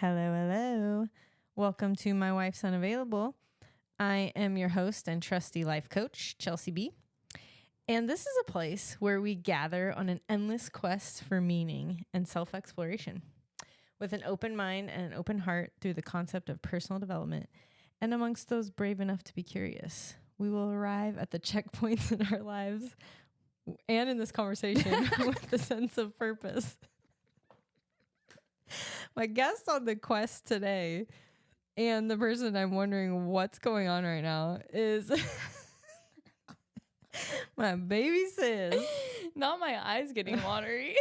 Hello, hello. Welcome to My Wife's Unavailable. I am your host and trusty life coach, Chelsea B. And this is a place where we gather on an endless quest for meaning and self-exploration. With an open mind and an open heart through the concept of personal development, and amongst those brave enough to be curious, we will arrive at the checkpoints in our lives and in this conversation with a sense of purpose. My guest on the quest today, and the person I'm wondering what's going on right now, is my baby sis. Not my eyes getting watery.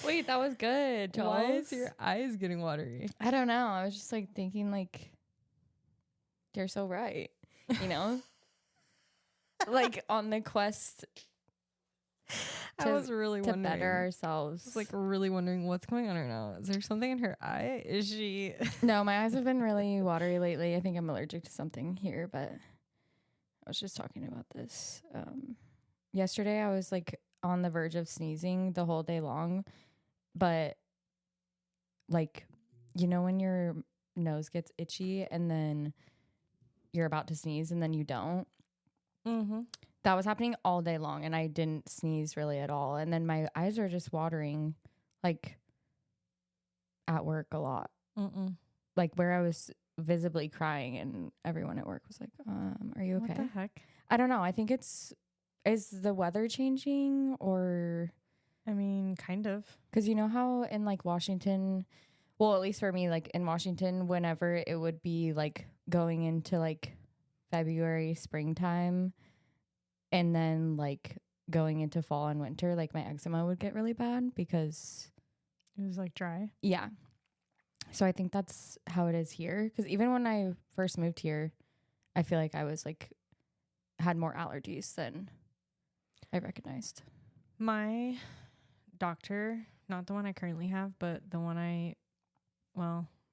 Wait, that was good, Charles. Why is your eyes getting watery? I don't know. I was just like thinking like, you're so right. You know? Like on the quest I was really to wondering. better ourselves. I was like really wondering what's going on right now. Is there something in her eye? Is she? No, my eyes have been really watery lately. I think I'm allergic to something here, but I was just talking about this. Yesterday I was like on the verge of sneezing the whole day long, but like, you know, when your nose gets itchy and then you're about to sneeze and then you don't. Mm-hmm. That was happening all day long and I didn't sneeze really at all. And then my eyes are just watering like at work a lot. Like where I was visibly crying and everyone at work was like, are you okay? What the heck? I don't know. I think is the weather changing or? I mean, kind of. Because you know how in like Washington, well, at least for me, like in Washington, whenever it would be like going into like February, springtime, and then like going into fall and winter, like my eczema would get really bad because it was like dry. Yeah. So I think that's how it is here. Because even when I first moved here, I feel like I was like had more allergies than I recognized. My doctor, not the one I currently have, but the one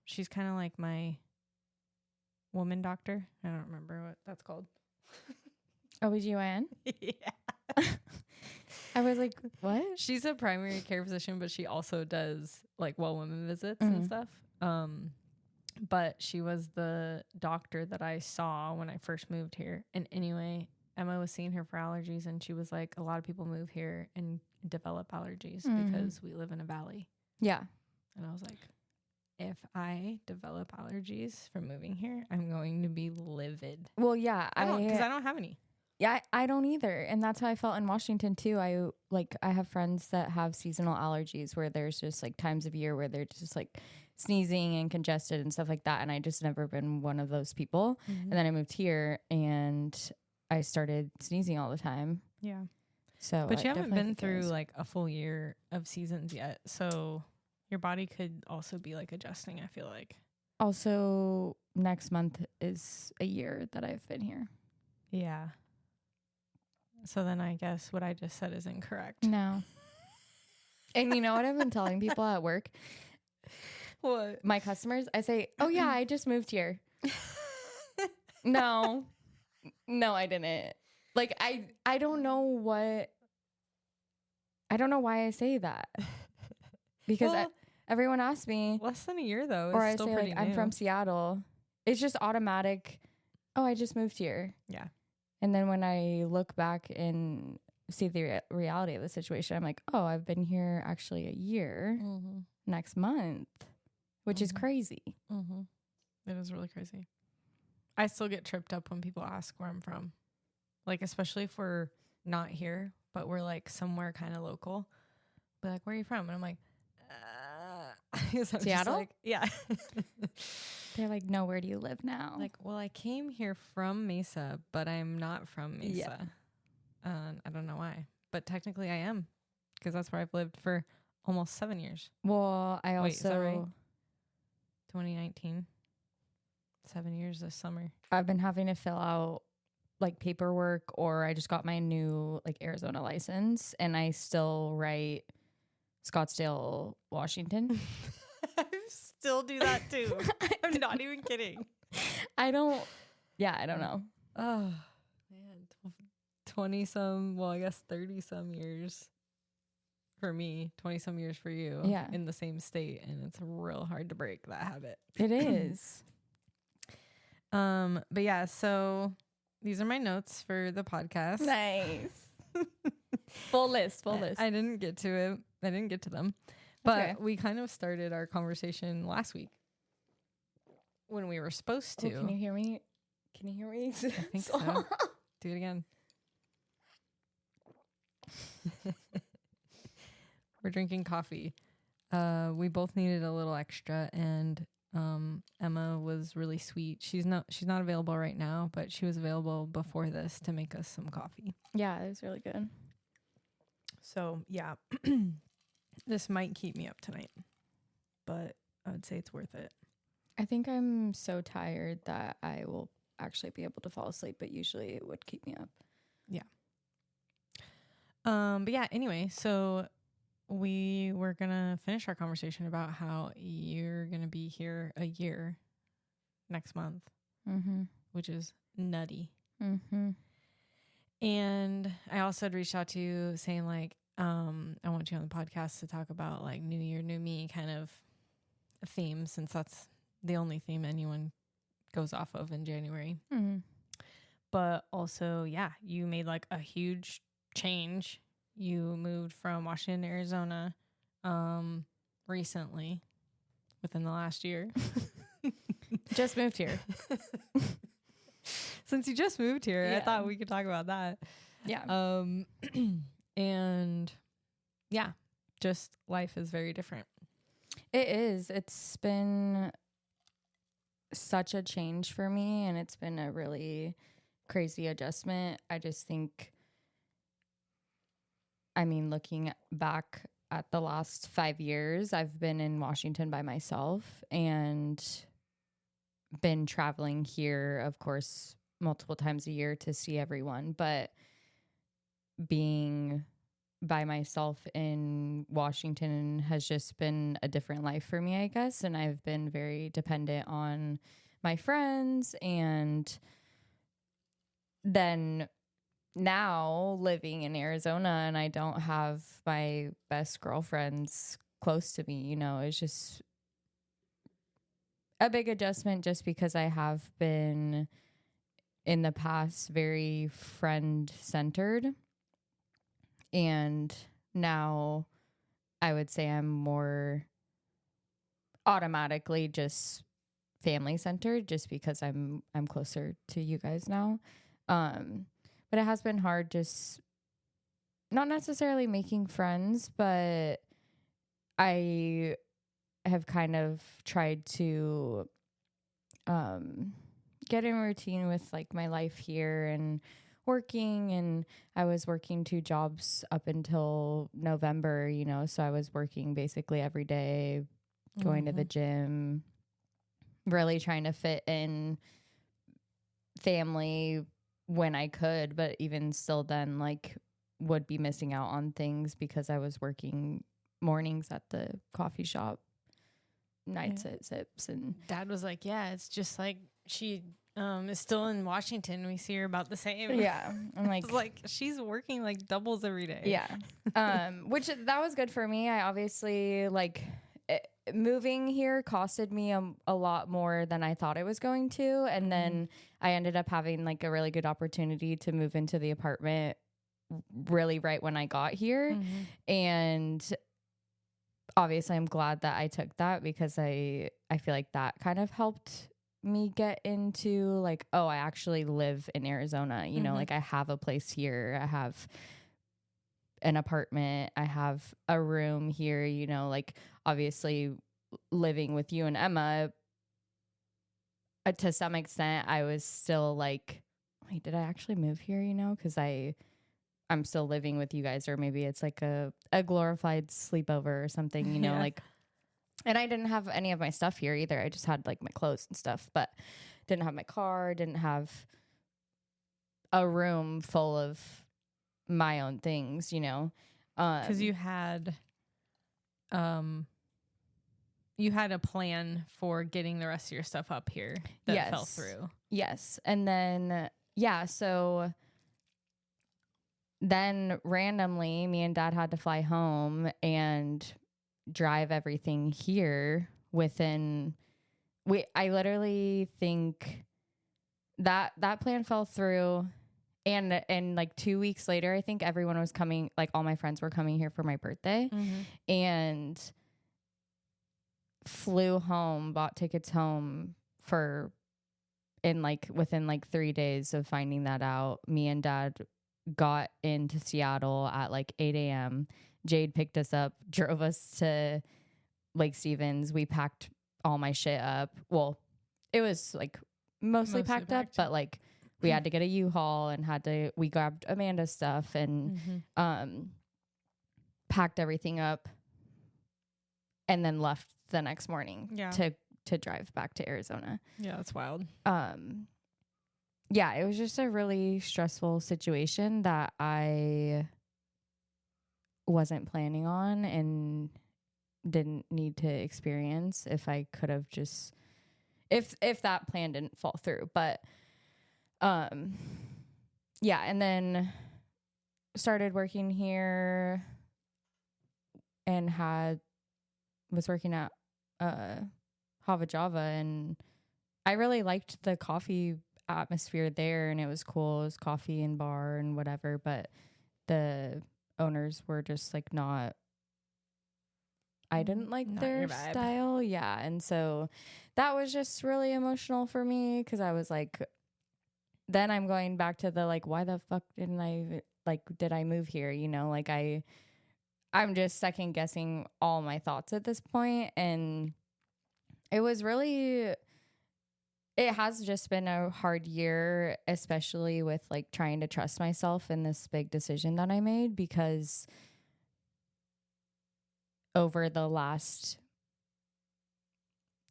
she's kind of like my woman doctor. I don't remember what that's called. OBGYN? Yeah. I was like, what? She's a primary care physician, but she also does like women visits and stuff. But she was the doctor that I saw when I first moved here. And anyway, Emma was seeing her for allergies and she was like, a lot of people move here and develop allergies because we live in a valley. Yeah. And I was like, if I develop allergies from moving here, I'm going to be livid. Well, yeah. Because I don't have any. Yeah, I don't either. And that's how I felt in Washington too. I have friends that have seasonal allergies where there's just like times of year where they're just like sneezing and congested and stuff like that. And I just never been one of those people. And then I moved here and I started sneezing all the time. Yeah. So, but you haven't been through like a full year of seasons yet. So your body could also be like adjusting, I feel like. Also, next month is a year that I've been here. Yeah. So then I guess what I just said is incorrect. No. And you know what I've been telling people at work? What? My customers, I say, oh yeah, I just moved here. No, I didn't. Like, I don't know why I say that. Because everyone asks me. Less than a year though. Or I say like, I'm from Seattle. It's just automatic. Oh, I just moved here. Yeah. And then when I look back and see the reality of the situation, I'm like, oh, I've been here actually a year next month, which is crazy. It is really crazy. I still get tripped up when people ask where I'm from. Like, especially if we're not here, but we're like somewhere kind of local. But like, where are you from? And I'm like, so Seattle? Like, yeah. They're like, no, where do you live now? Like, well, I came here from Mesa, but I'm not from Mesa. Yeah. I don't know why, but technically I am because that's where I've lived for almost 7 years. Well, I also... Wait, is that right? 2019. 7 years this summer. I've been having to fill out like paperwork, or I just got my new like Arizona license and I still write Scottsdale, Washington. I still do that too. I'm not even kidding. I don't know. Oh, man. 20 some, well, I guess 30 some years for me, 20 some years for you. Yeah. In the same state, and it's real hard to break that habit. It is. But yeah, so these are my notes for the podcast. Nice. Full list. I didn't get to it. I didn't get to them. But we kind of started our conversation last week when we were supposed to. Oh, can you hear me? Can you hear me? I think so. Do it again. We're drinking coffee. We both needed a little extra, and Emma was really sweet. She's not available right now, but she was available before this to make us some coffee. Yeah, it was really good. So yeah, this might keep me up tonight, but I would say it's worth it. I think I'm so tired that I will actually be able to fall asleep, but usually it would keep me up. Yeah. But yeah, anyway, so we were gonna finish our conversation about how you're gonna be here a year next month, which is nutty. And I also had reached out to you saying like, I want you on the podcast to talk about like New Year, New Me kind of theme, since that's the only theme anyone goes off of in January. But also, yeah, you made like a huge change. You moved from Washington to Arizona recently, within the last year. Just moved here. Since you just moved here, Yeah. I thought we could talk about that. Yeah. And yeah, just life is very different. It is. It's been such a change for me, and it's been a really crazy adjustment. I just think, I mean, looking back at the last 5 years, I've been in Washington by myself and been traveling here, of course, multiple times a year to see everyone. But being by myself in Washington has just been a different life for me, I guess. And I've been very dependent on my friends. And then now living in Arizona, and I don't have my best girlfriends close to me, you know, it's just a big adjustment, just because I have been in the past very friend centered. And now I would say I'm more automatically just family centered, just because I'm closer to you guys now. But it has been hard, just not necessarily making friends, but I have kind of tried to get in routine with like my life here and working. And I was working 2 jobs up until November, you know, so I was working basically every day, going to the gym, really trying to fit in family when I could, but even still then, like, would be missing out on things because I was working mornings at the coffee shop, nights at Zips. And Dad was like, yeah, it's just like she is still in Washington. We see her about the same. yeah, I'm It's like she's working like doubles every day. yeah. Which that was good for me. I obviously moving here costed me a lot more than I thought it was going to. And then I ended up having like a really good opportunity to move into the apartment really right when I got here. And obviously I'm glad that I took that, because I feel like that kind of helped me get into like, oh, I actually live in Arizona, you know, like I have a place here. I have an apartment. I have a room here, you know, like obviously living with you and Emma, to some extent, I was still like, wait, did I actually move here? You know, because I'm still living with you guys, or maybe it's like a glorified sleepover or something, you know, like, and I didn't have any of my stuff here either. I just had like my clothes and stuff, but didn't have my car, didn't have a room full of my own things, you know, because you had a plan for getting the rest of your stuff up here that fell through. Yes. And then, yeah, so then randomly, me and Dad had to fly home and drive everything here within. I literally think that plan fell through, and like 2 weeks later, I think everyone was coming. Like all my friends were coming here for my birthday, and flew home, bought tickets home within like 3 days of finding that out. Me and Dad got into Seattle at like 8 a.m. Jade picked us up, drove us to Lake Stevens. We packed all my shit up. Well, it was like mostly packed up, but like we had to get a U-Haul and we grabbed Amanda's stuff and packed everything up and then left the next morning to drive back to Arizona. Yeah, that's wild. Yeah, it was just a really stressful situation that I wasn't planning on and didn't need to experience if I could have just if that plan didn't fall through. But yeah, and then started working here and was working at Hava Java, and I really liked the coffee atmosphere there, and it was cool. It was coffee and bar and whatever, but the owners were just like I didn't like their style. Yeah. And so that was just really emotional for me because I was like, then I'm going back to the like, why the fuck did I move here? You know, like I'm just second guessing all my thoughts at this point. And it has just been a hard year, especially with like trying to trust myself in this big decision that I made, because over the last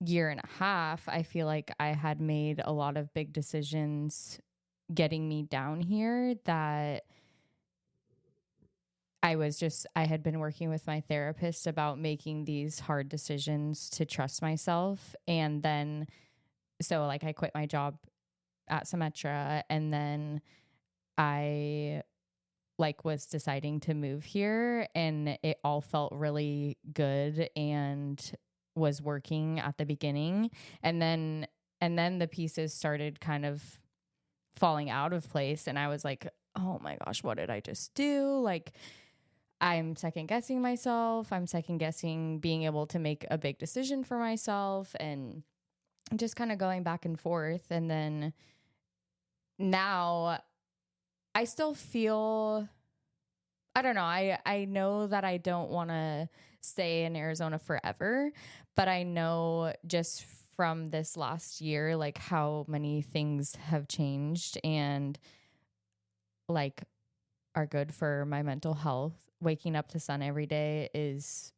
year and a half, I feel like I had made a lot of big decisions getting me down here that I had been working with my therapist about making these hard decisions to trust myself. And then, so like I quit my job at Symetra, and then I like was deciding to move here, and it all felt really good and was working at the beginning. And then the pieces started kind of falling out of place. And I was like, oh my gosh, what did I just do? Like, I'm second guessing myself. I'm second guessing being able to make a big decision for myself, and just kind of going back and forth. And then now I still feel, I don't know. I know that I don't want to stay in Arizona forever, but I know just from this last year, like how many things have changed and like are good for my mental health. Waking up to sun every day is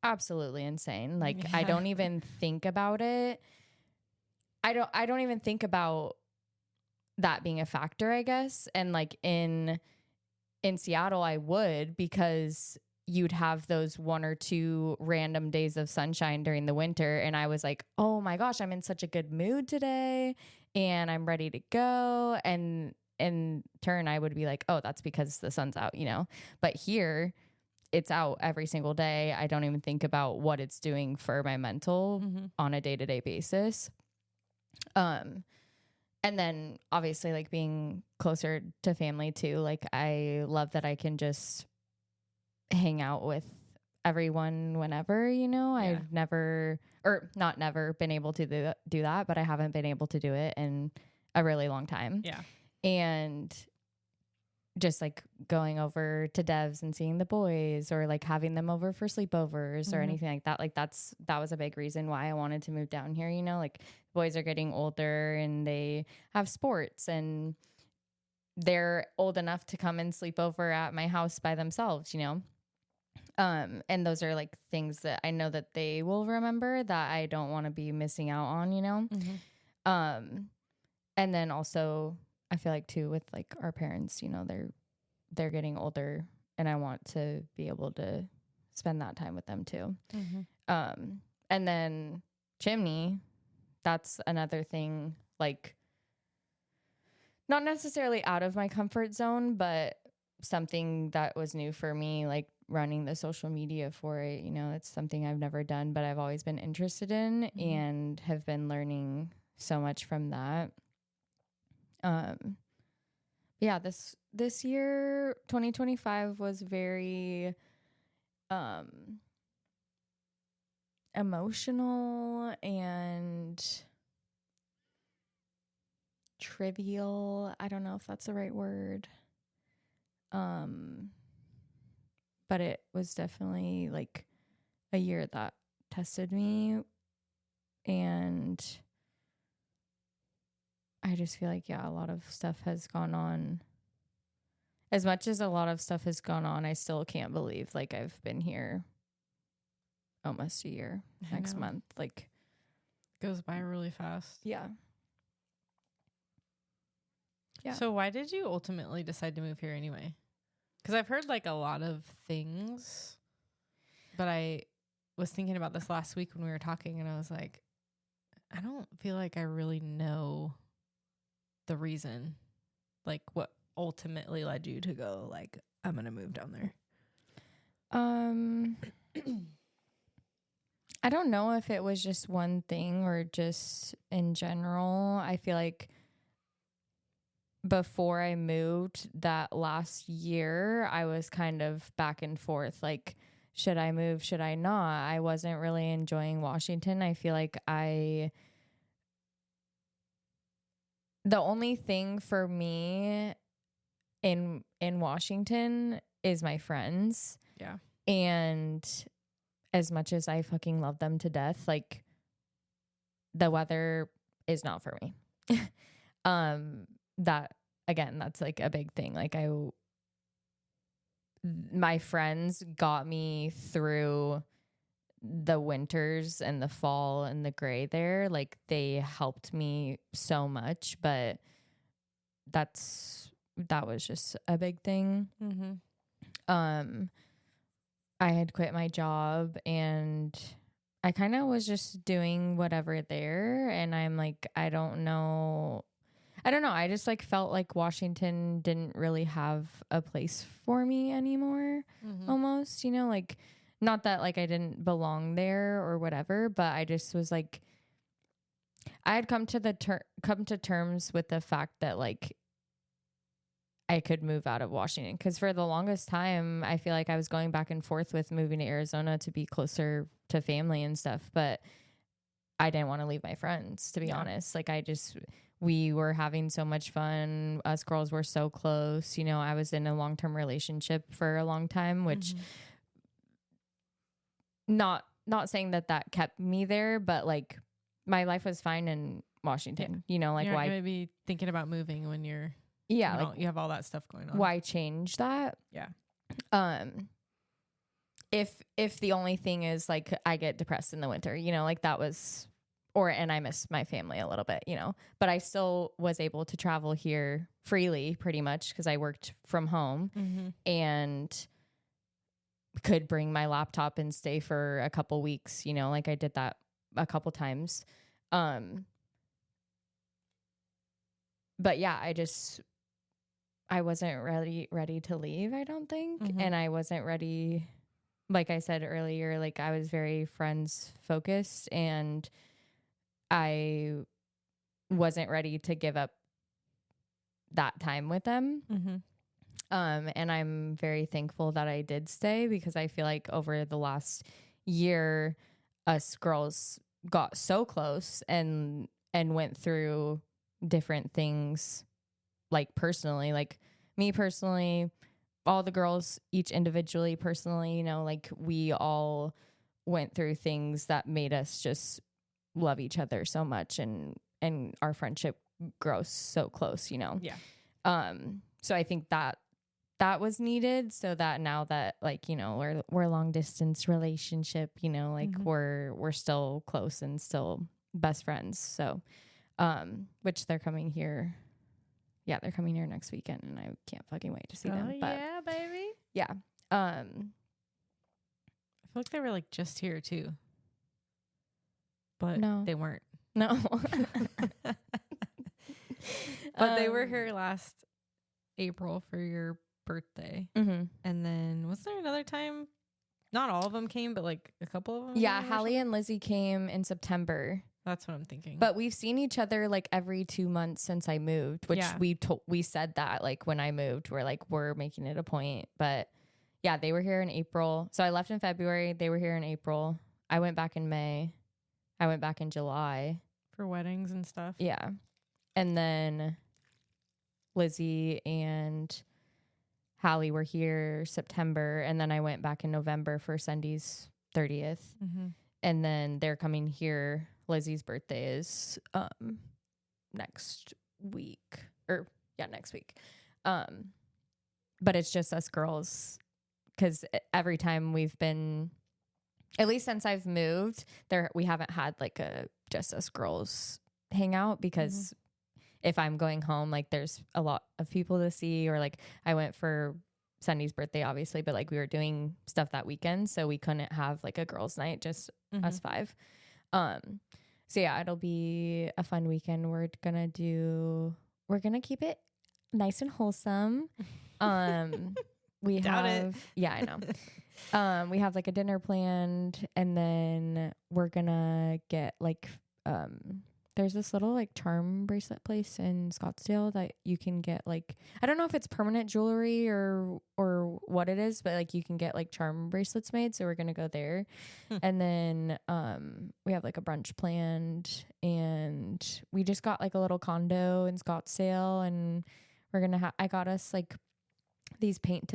absolutely insane. Like I don't even think about it. I don't even think about that being a factor, I guess. And like in Seattle, I would, because you'd have those 1 or 2 random days of sunshine during the winter. And I was like, oh my gosh, I'm in such a good mood today and I'm ready to go. And in turn, I would be like, oh, that's because the sun's out, you know? But here it's out every single day. I don't even think about what it's doing for my mental on a day-to-day basis. And then obviously like being closer to family too. Like I love that I can just hang out with everyone whenever, you know. Yeah. I've never, or not never, been able to do that, but I haven't been able to do it in a really long time. Yeah. And just like going over to Dev's and seeing the boys, or like having them over for sleepovers or anything like that. Like that was a big reason why I wanted to move down here, you know. Like boys are getting older and they have sports and they're old enough to come and sleep over at my house by themselves, you know. And those are like things that I know that they will remember that I don't want to be missing out on, you know. And then also I feel like too with like our parents, you know, they're getting older and I want to be able to spend that time with them too. And then Chimney, that's another thing, like not necessarily out of my comfort zone, but something that was new for me, like running the social media for it. You know, it's something I've never done, but I've always been interested in and have been learning so much from that. Yeah, this year, 2025 was very emotional and trivial. I don't know if that's the right word. But it was definitely like a year that tested me, and I just feel like, yeah, a lot of stuff has gone on. As much as a lot of stuff has gone on, I still can't believe like I've been here almost a year next month. Like, goes by really fast. Yeah. So why did you ultimately decide to move here anyway? Because I've heard like a lot of things, but I was thinking about this last week when we were talking, and I was like, I don't feel like I really know the reason, like what ultimately led you to go like, I'm going to move down there. I don't know if it was just one thing or just in general. I feel like before I moved that last year, I was kind of back and forth. Like, should I move? Should I not? I wasn't really enjoying Washington. I feel like the only thing for me in Washington is my friends. Yeah. And as much as I fucking love them to death, like, the weather is not for me. That, again, that's like a big thing. Like, my friends got me through the winters and the fall and the gray there. Like, they helped me so much, but that was just a big thing. I had quit my job and I kind of was just doing whatever there. And I'm like, I don't know. I just like felt like Washington didn't really have a place for me anymore. Almost, you know, like, not that like I didn't belong there or whatever, but I just was like, I had come to terms with the fact that like I could move out of Washington, because for the longest time I feel like I was going back and forth with moving to Arizona to be closer to family and stuff, but I didn't want to leave my friends, to be honest. Like, we were having so much fun. Us girls were so close. You know, I was in a long-term relationship for a long time, which not saying that kept me there, but like, my life was fine in Washington. You know, like, you're why going to be thinking about moving when you're you have all that stuff going on. Why change that? Yeah. If the only thing is like I get depressed in the winter, you know, like that was, and I miss my family a little bit, you know, but I still was able to travel here freely pretty much because I worked from home and could bring my laptop and stay for a couple weeks, you know, like I did that a couple times. But yeah, I wasn't ready to leave, I don't think. And I wasn't ready, like I said earlier, like I was very friends focused and I wasn't ready to give up that time with them. And I'm very thankful that I did stay, because I feel like over the last year, us girls got so close and went through different things, like personally, like me personally, all the girls each individually personally, you know, like we all went through things that made us just love each other so much, and our friendship grows so close, you know. So I think that was needed, so that now that, like, you know, we're a long distance relationship, you know, like we're still close and still best friends. So which they're coming here. Yeah, they're coming here next weekend, and I can't fucking wait to see them. But yeah, baby. Yeah. I feel like they were like just here too. But No. they weren't. No. But they were here last April for your birthday. Mm-hmm. And then was there another time? Not all of them came, but like a couple of them. Yeah, came or Hallie something? and Lizzie came in September. That's what I'm thinking. But we've seen each other like every 2 months since I moved, which Yeah. we said that like when I moved, we're making it a point. But yeah, they were here in April. So I left in February. They were here in April. I went back in May. I went back in July. For weddings and stuff. Yeah. And then Lizzie and Hallie were here September. And then I went back in November for Cindy's 30th. Mm-hmm. And then they're coming here. Lizzie's birthday is next week. Next week. But it's just us girls, because every time we've been, at least since I've moved, we haven't had like a just us girls hangout, because if I'm going home, like there's a lot of people to see, or like I went for Cindy's birthday, obviously, but like we were doing stuff that weekend, so we couldn't have like a girls' night, just us five. So yeah, it'll be a fun weekend. We're gonna keep it nice and wholesome. We Doubt have it. Yeah, I know. We have like a dinner planned, and then we're gonna get like there's this little like charm bracelet place in Scottsdale that you can get like, I don't know if it's permanent jewelry or what it is, but like you can get like charm bracelets made. So we're going to go there. And then we have like a brunch planned, and we just got like a little condo in Scottsdale, and we're going to I got us like these paint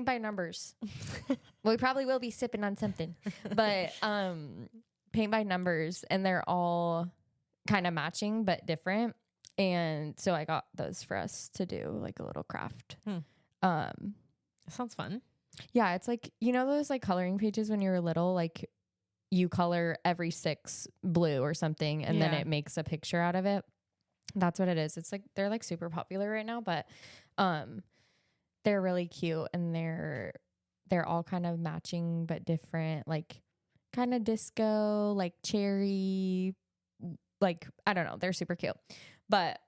by numbers. Well, we probably will be sipping on something, but paint by numbers, and they're all kind of matching but different. And so I got those for us to do like a little craft. Sounds fun. Yeah, it's like, you know those like coloring pages when you were little, like you color every 6 blue or something, and then it makes a picture out of it. That's what it is. It's like they're like super popular right now, but they're really cute, and they're all kind of matching but different, like kind of disco, like cherry, like I don't know, they're super cute. But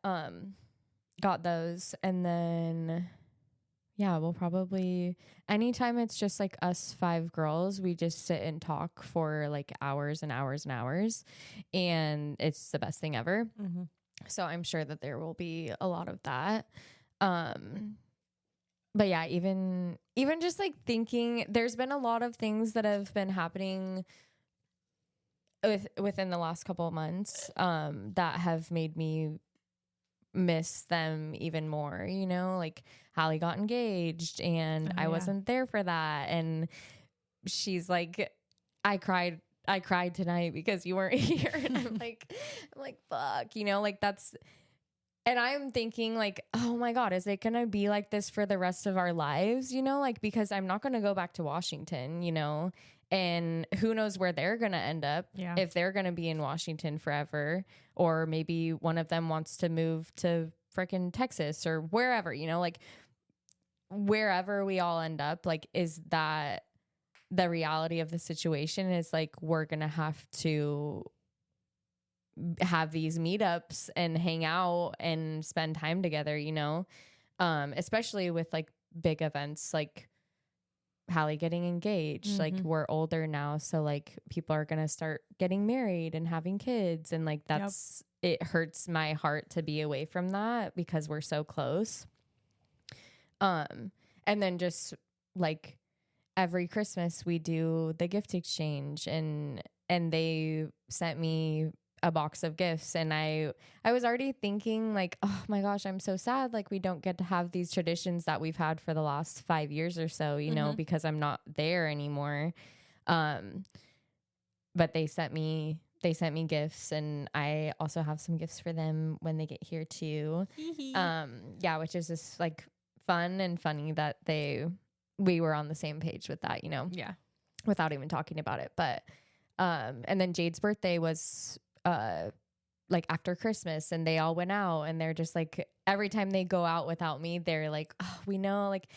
got those, and then yeah, we'll probably, anytime it's just like us 5 girls, we just sit and talk for like hours and hours and hours, and it's the best thing ever. So I'm sure that there will be a lot of that. But yeah, even just like thinking, there's been a lot of things that have been happening within the last couple of months that have made me miss them even more, you know, like Hallie got engaged, and I wasn't there for that, and she's like, I cried tonight because you weren't here, and I'm like fuck, you know, like that's. And I'm thinking like, oh my God, is it going to be like this for the rest of our lives? You know, like, because I'm not going to go back to Washington, you know, and who knows where they're going to end up, if they're going to be in Washington forever, or maybe one of them wants to move to freaking Texas or wherever, you know, like wherever we all end up, like, is that the reality of the situation? Is like, we're going to have to have these meetups and hang out and spend time together, you know, especially with like big events like Hallie getting engaged. Like we're older now, so like people are gonna start getting married and having kids, and like that's it hurts my heart to be away from that because we're so close. And then just like every Christmas we do the gift exchange, and they sent me a box of gifts, and I was already thinking like, oh my gosh, I'm so sad, like we don't get to have these traditions that we've had for the last 5 years or so, you know, because I'm not there anymore. But they sent me gifts, and I also have some gifts for them when they get here too. Yeah, which is just like fun and funny that we were on the same page with that, you know, without even talking about it. But and then Jade's birthday was like after Christmas, and they all went out, and they're just like, every time they go out without me, they're like, oh, we know, like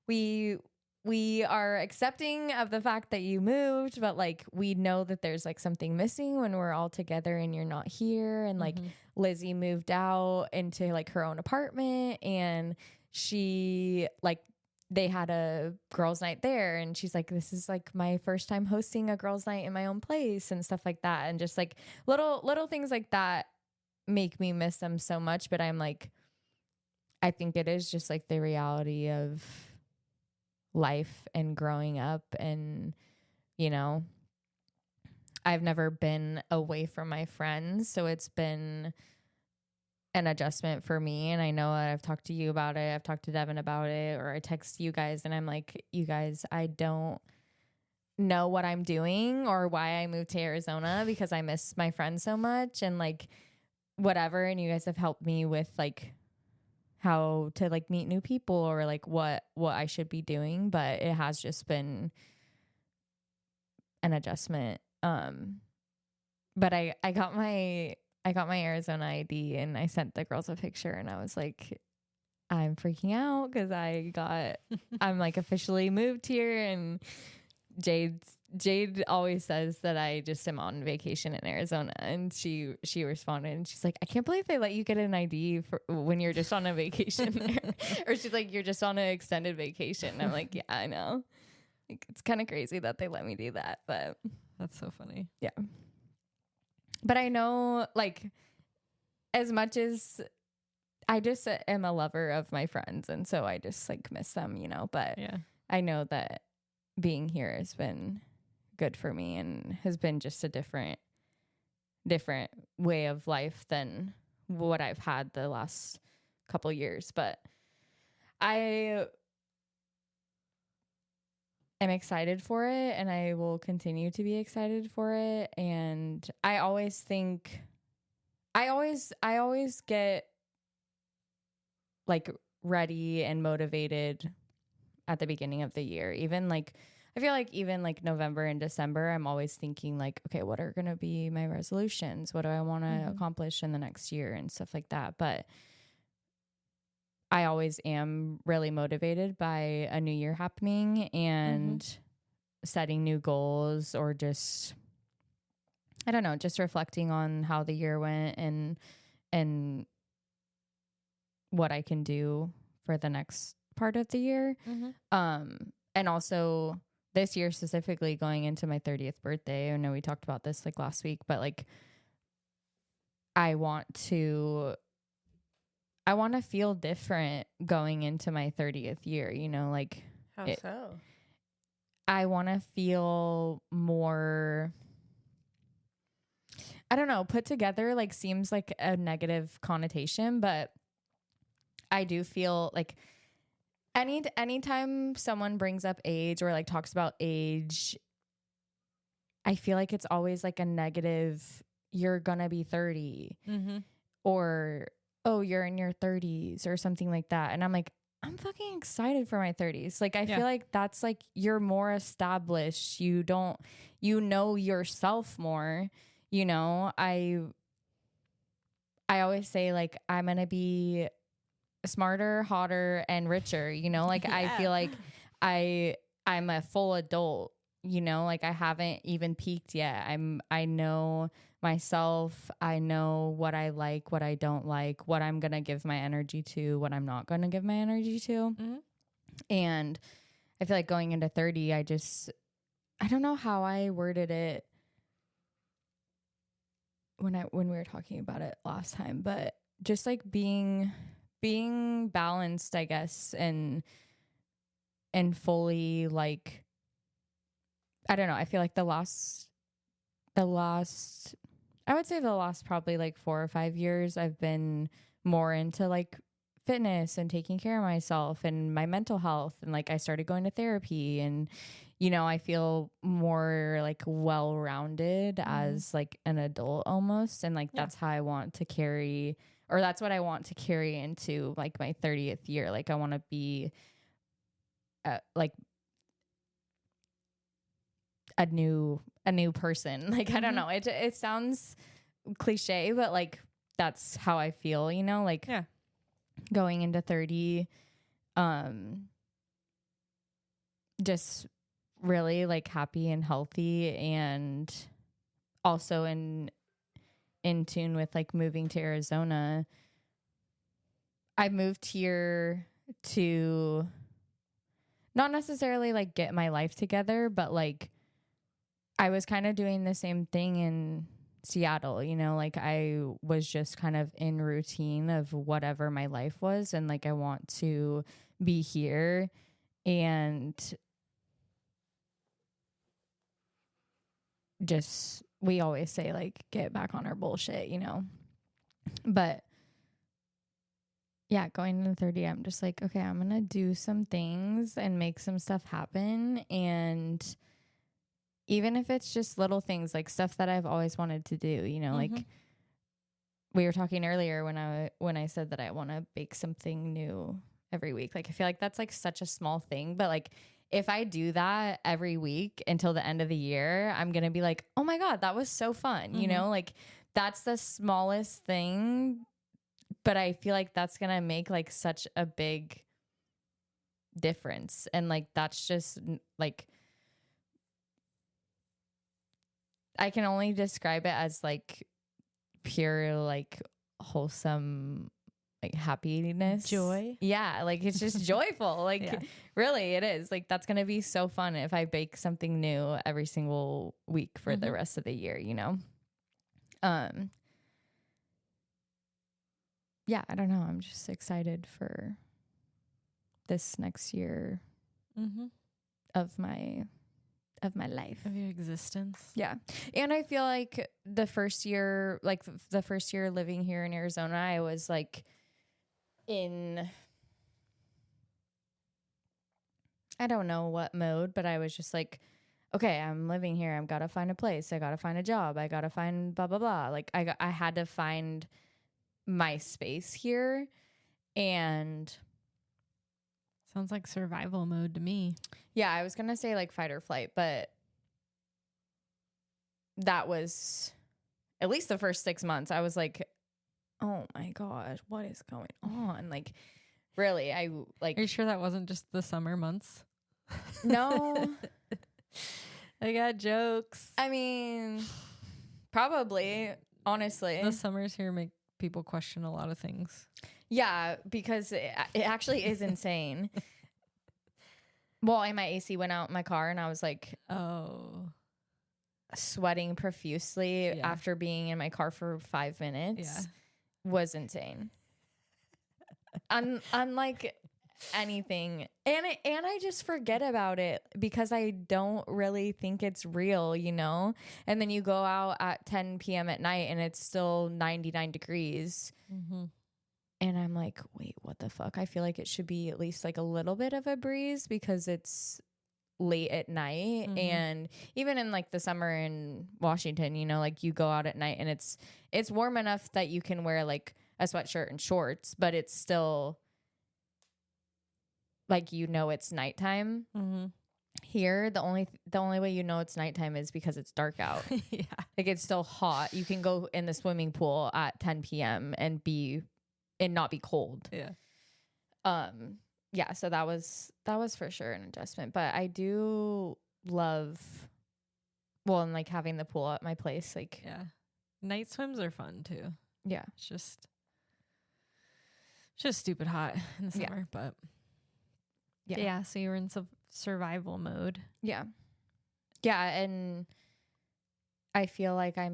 we we are accepting of the fact that you moved, but like we know that there's like something missing when we're all together and you're not here. And like Lizzie moved out into like her own apartment, and she like they had a girls' night there, and she's like, this is like my first time hosting a girls' night in my own place and stuff like that. And just like little things like that make me miss them so much. But I'm like, I think it is just like the reality of life and growing up. And, you know, I've never been away from my friends, so it's been an adjustment for me. And I know I've talked to you about it. I've talked to Devin about it, or I text you guys and I'm like, you guys, I don't know what I'm doing or why I moved to Arizona, because I miss my friends so much and like whatever. And you guys have helped me with like how to like meet new people or like what I should be doing. But it has just been an adjustment. But I got my Arizona ID and I sent the girls a picture and I was like, I'm freaking out because I'm like officially moved here. And Jade always says that I just am on vacation in Arizona, and she responded and she's like, I can't believe they let you get an ID for when you're just on a vacation there. Or she's like, you're just on an extended vacation. And I'm like, yeah, I know. Like, it's kind of crazy that they let me do that, but That's so funny. yeah. But I know, like, as much as I just am a lover of my friends, and so I just like miss them, you know. But Yeah. I know that being here has been good for me and has been just a different way of life than what I've had the last couple years. But I am excited for it, and I will continue to be excited for it. And I always get like ready and motivated at the beginning of the year. Even like, I feel like even like November and December, I'm always thinking like, okay, what are going to be my resolutions? What do I want to accomplish in the next year and stuff like that. But I always am really motivated by a new year happening and setting new goals, or just, I don't know, just reflecting on how the year went and what I can do for the next part of the year. And also this year specifically, going into my 30th birthday. I know we talked about this like last week, but like I want to feel different going into my 30th year, you know, like How so? I want to feel more, I don't know, put together. Like, seems like a negative connotation, but I do feel like anytime someone brings up age or like talks about age, I feel like it's always like a negative. You're gonna be 30 or, oh, you're in your 30s or something like that. And I'm like, I'm fucking excited for my 30s. Like, I feel like that's like, you're more established. You know yourself more, you know. I always say like, I'm going to be smarter, hotter, and richer, you know, like I feel like I'm a full adult, you know, like I haven't even peaked yet. I know myself. I know what I like, what I don't like, what I'm going to give my energy to, what I'm not going to give my energy to. And I feel like going into 30, I don't know how I worded it when we were talking about it last time, but just like being balanced, I guess, and fully, like, I don't know. I feel like the last, I would say the last probably like 4 or 5 years, I've been more into like fitness and taking care of myself and my mental health. And like, I started going to therapy, and, you know, I feel more like well-rounded as like an adult almost. And like, that's how I want to carry, or that's what I want to carry into like my 30th year. Like, I want to be like a new person. Like, I don't know. It sounds cliche, but like, that's how I feel, you know, like going into 30, just really like happy and healthy, and also in tune with like moving to Arizona. I moved here to not necessarily like get my life together, but like I was kind of doing the same thing in Seattle, you know, like I was just kind of in routine of whatever my life was, and like I want to be here and just, we always say like get back on our bullshit, you know. But yeah, going into 30, I'm just like, okay, I'm going to do some things and make some stuff happen. And even if it's just little things, like stuff that I've always wanted to do, you know, like we were talking earlier when I said that I want to bake something new every week. Like I feel like that's like such a small thing, but like if I do that every week until the end of the year, I'm going to be like, "Oh my God, that was so fun." You know, like that's the smallest thing, but I feel like that's going to make like such a big difference. And like that's just like, I can only describe it as like pure, like wholesome, like happiness, joy. Yeah, like it's just joyful. Like Yeah. Really, it is. Like that's gonna be so fun if I bake something new every single week for the rest of the year. You know. Yeah, I don't know. I'm just excited for this next year of my life, of your existence. Yeah. And I feel like the first year living here in Arizona, I was like I don't know what mode, but I was just like, okay, I'm living here. I've got to find a place. I got to find a job. I got to find blah, blah, blah. Like I had to find my space here. And sounds like survival mode to me. Yeah, I was going to say like fight or flight, but that was at least the first 6 months. I was like, oh my gosh, what is going on? Like, really, I like. Are you sure that wasn't just the summer months? No. I got jokes. I mean, probably, honestly. The summers here make people question a lot of things. Yeah, because it actually is insane. Well, and my AC went out in my car, and I was like, oh, sweating profusely after being in my car for 5 minutes. Was insane. Unlike anything, and I just forget about it because I don't really think it's real, you know. And then you go out at 10 p.m. at night, and it's still 99 degrees. And I'm like, wait, what the fuck? I feel like it should be at least like a little bit of a breeze because it's late at night. And even in like the summer in Washington, you know, like you go out at night and it's warm enough that you can wear like a sweatshirt and shorts, but it's still like, you know, it's nighttime. Here, the only way you know it's nighttime is because it's dark out. Like it's still hot. You can go in the swimming pool at 10 p.m. and not be cold. Yeah, so that was for sure an adjustment. But I do love, well, and like having the pool at my place, like night swims are fun too. Yeah, it's just stupid hot in the summer, but yeah. So you were in survival mode. Yeah, and I feel like a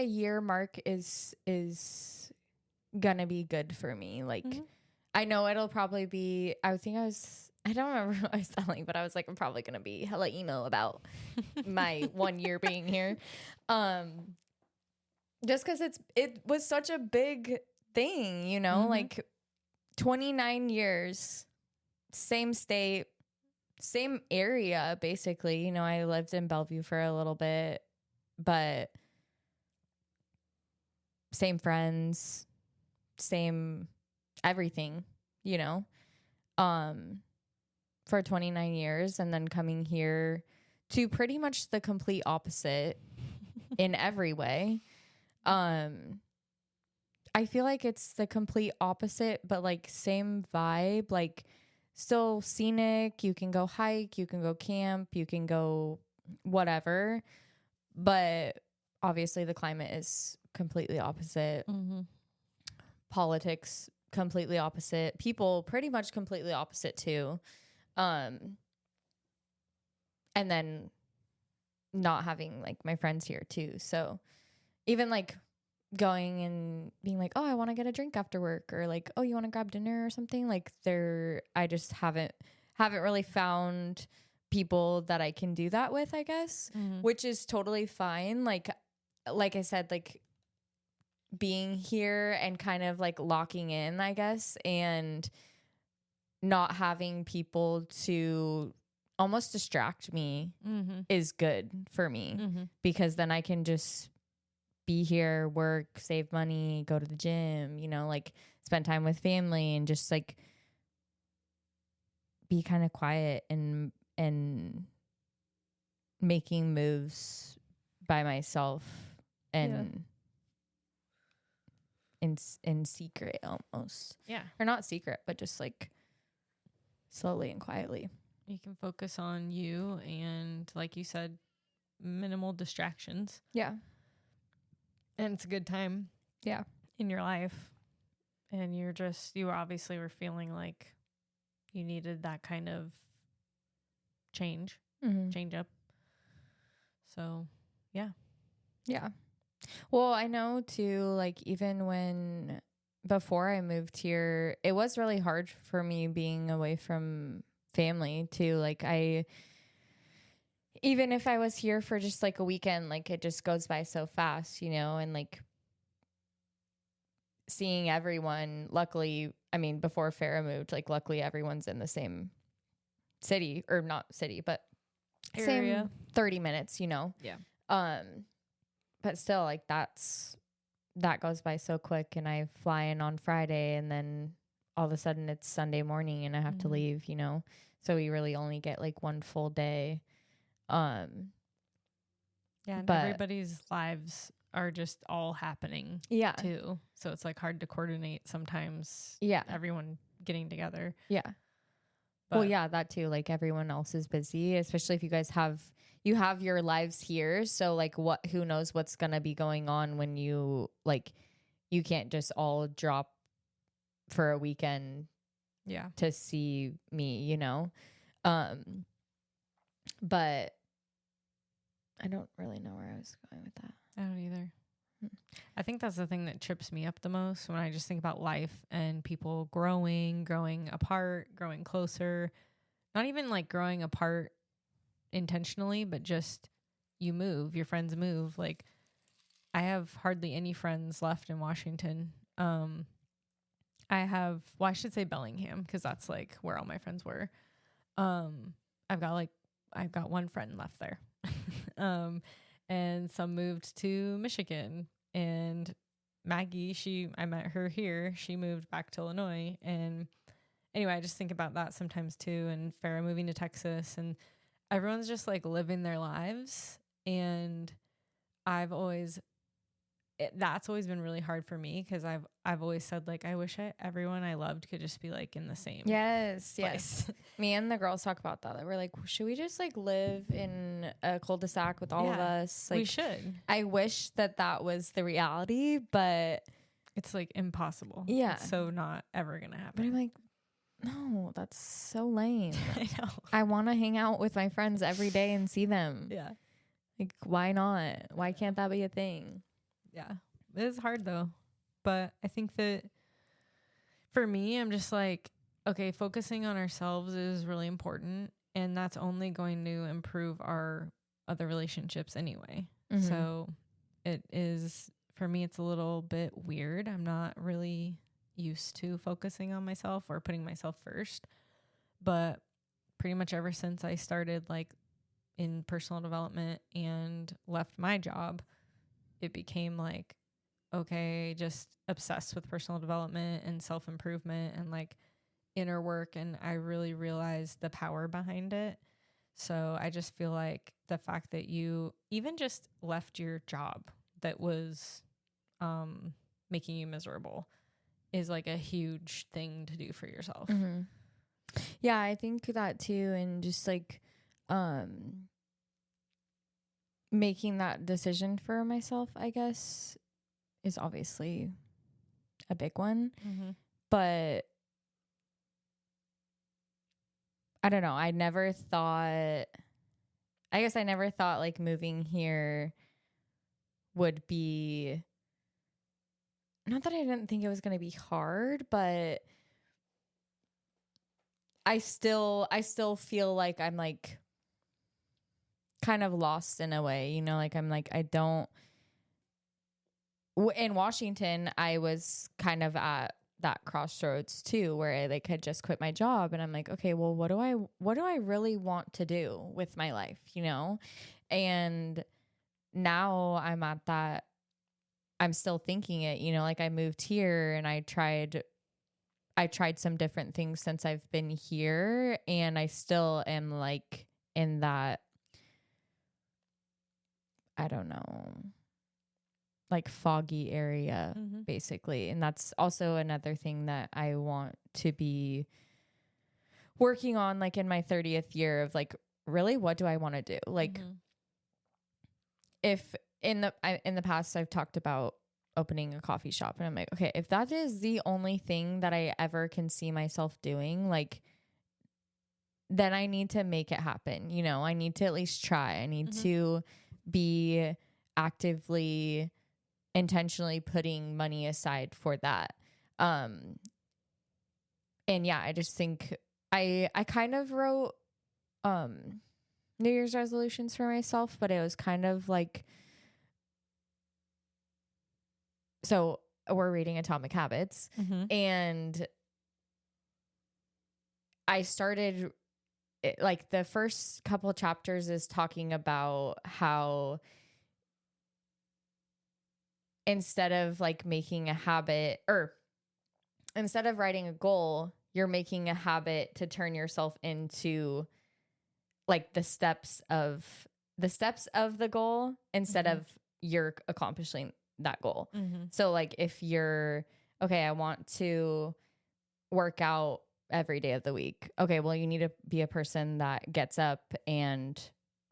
year mark is gonna be good for me. Like I know it'll probably be, I don't remember what I was telling, but I was like, I'm probably gonna be hella emo about my 1 year being here. Just because it was such a big thing, you know, like 29 years, same state, same area, basically. You know, I lived in Bellevue for a little bit, but same friends, same everything, you know, for 29 years, and then coming here to pretty much the complete opposite in every way. I feel like it's the complete opposite, but like same vibe. Like still scenic. You can go hike, you can go camp, you can go whatever. But obviously the climate is completely opposite. Mm-hmm. Politics completely opposite. People pretty much completely opposite too. And then not having like my friends here too. So even like going and being like, oh, I want to get a drink after work, or like, oh, you want to grab dinner or something, like I just haven't really found people that I can do that with, I guess. Mm-hmm. Which is totally fine. Like I said, like being here and kind of like locking in, I guess, and not having people to almost distract me Mm-hmm. is good for me, Mm-hmm. because then I can just be here, work, save money, go to the gym, you know, like spend time with family and just like be kind of quiet and making moves by myself and in secret almost. Yeah. Or not secret, but just like slowly and quietly. You can focus on you and, like you said, minimal distractions. Yeah. And it's a good time. Yeah. In your life. And you obviously were feeling like you needed that kind of change up. So, yeah. Yeah. Well, I know too, like even before I moved here, it was really hard for me being away from family too. Like even if I was here for just like a weekend, like it just goes by so fast, you know, and like seeing everyone, luckily, I mean, before Farrah moved, like luckily everyone's in the same city, or not city, but Area. same 30 minutes, you know? Yeah. But still, like that goes by so quick, and I fly in on Friday and then all of a sudden it's Sunday morning and I have to leave, you know? So we really only get like one full day. Yeah, and everybody's lives are just all happening too. So it's like hard to coordinate sometimes. Yeah. Everyone getting together. Yeah. But well, yeah, that too. Like everyone else is busy, especially if you guys have your lives here. So like who knows what's going to be going on when you can't just all drop for a weekend. Yeah. To see me, you know? But I don't really know where I was going with that. I don't either. I think that's the thing that trips me up the most when I just think about life and people growing apart, growing closer. Not even like growing apart intentionally, but just you move, your friends move. Like I have hardly any friends left in Washington. I should say Bellingham, because that's like where all my friends were. I've got one friend left there. And some moved to Michigan, and Maggie, I met her here. She moved back to Illinois. And anyway, I just think about that sometimes too. And Farrah moving to Texas, and everyone's just like living their lives. And that's always been really hard for me, because I've always said like I wish everyone I loved could just be like in the same place. Me and the girls talk about that. We're like, should we just like live in a cul-de-sac with all of us? Like, we should. I wish that was the reality, but it's like impossible. Yeah, it's so not ever gonna happen. But I'm like, no, that's so lame. I know. I want to hang out with my friends every day and see them. Yeah. Like, why not? Why can't that be a thing? Yeah. It is hard though. But I think that for me, I'm just like, okay, focusing on ourselves is really important. And that's only going to improve our other relationships anyway. Mm-hmm. So it is, for me, it's a little bit weird. I'm not really used to focusing on myself or putting myself first. But pretty much ever since I started like in personal development and left my job, it became like, okay, just obsessed with personal development and self-improvement and like inner work. And I really realized the power behind it. So I just feel like the fact that you even just left your job that was making you miserable is like a huge thing to do for yourself. Mm-hmm. Yeah, I think that too. And just like, making that decision for myself, I guess, is obviously a big one. Mm-hmm. But I don't know. I guess I never thought like moving here would be, not that I didn't think it was going to be hard, but I still feel like I'm like kind of lost in a way, you know, like I'm like, I don't, in Washington, I was kind of at that crossroads too, where I like had just quit my job and I'm like, okay, well, what do I really want to do with my life, you know? And now I'm at that, I'm still thinking it, you know, like I moved here and I tried some different things since I've been here, and I still am like in that, I don't know, like foggy area, Mm-hmm. basically. And that's also another thing that I want to be working on, like in my 30th year of like, really, what do I want to do? Like, Mm-hmm. if in the past I've talked about opening a coffee shop, and I'm like, okay, if that is the only thing that I ever can see myself doing, like, then I need to make it happen. You know, I need to at least try. I need Mm-hmm. to be actively, intentionally putting money aside for that. And yeah, I just think I kind of wrote New Year's resolutions for myself, but it was kind of like, so we're reading Atomic Habits, Mm-hmm. and I started like the first couple chapters is talking about how instead of like making a habit, or instead of writing a goal, you're making a habit to turn yourself into like the steps of the goal instead Mm-hmm. of you're accomplishing that goal. Mm-hmm. So like if you're, okay, I want to work out every day of the week. Okay, well, you need to be a person that gets up and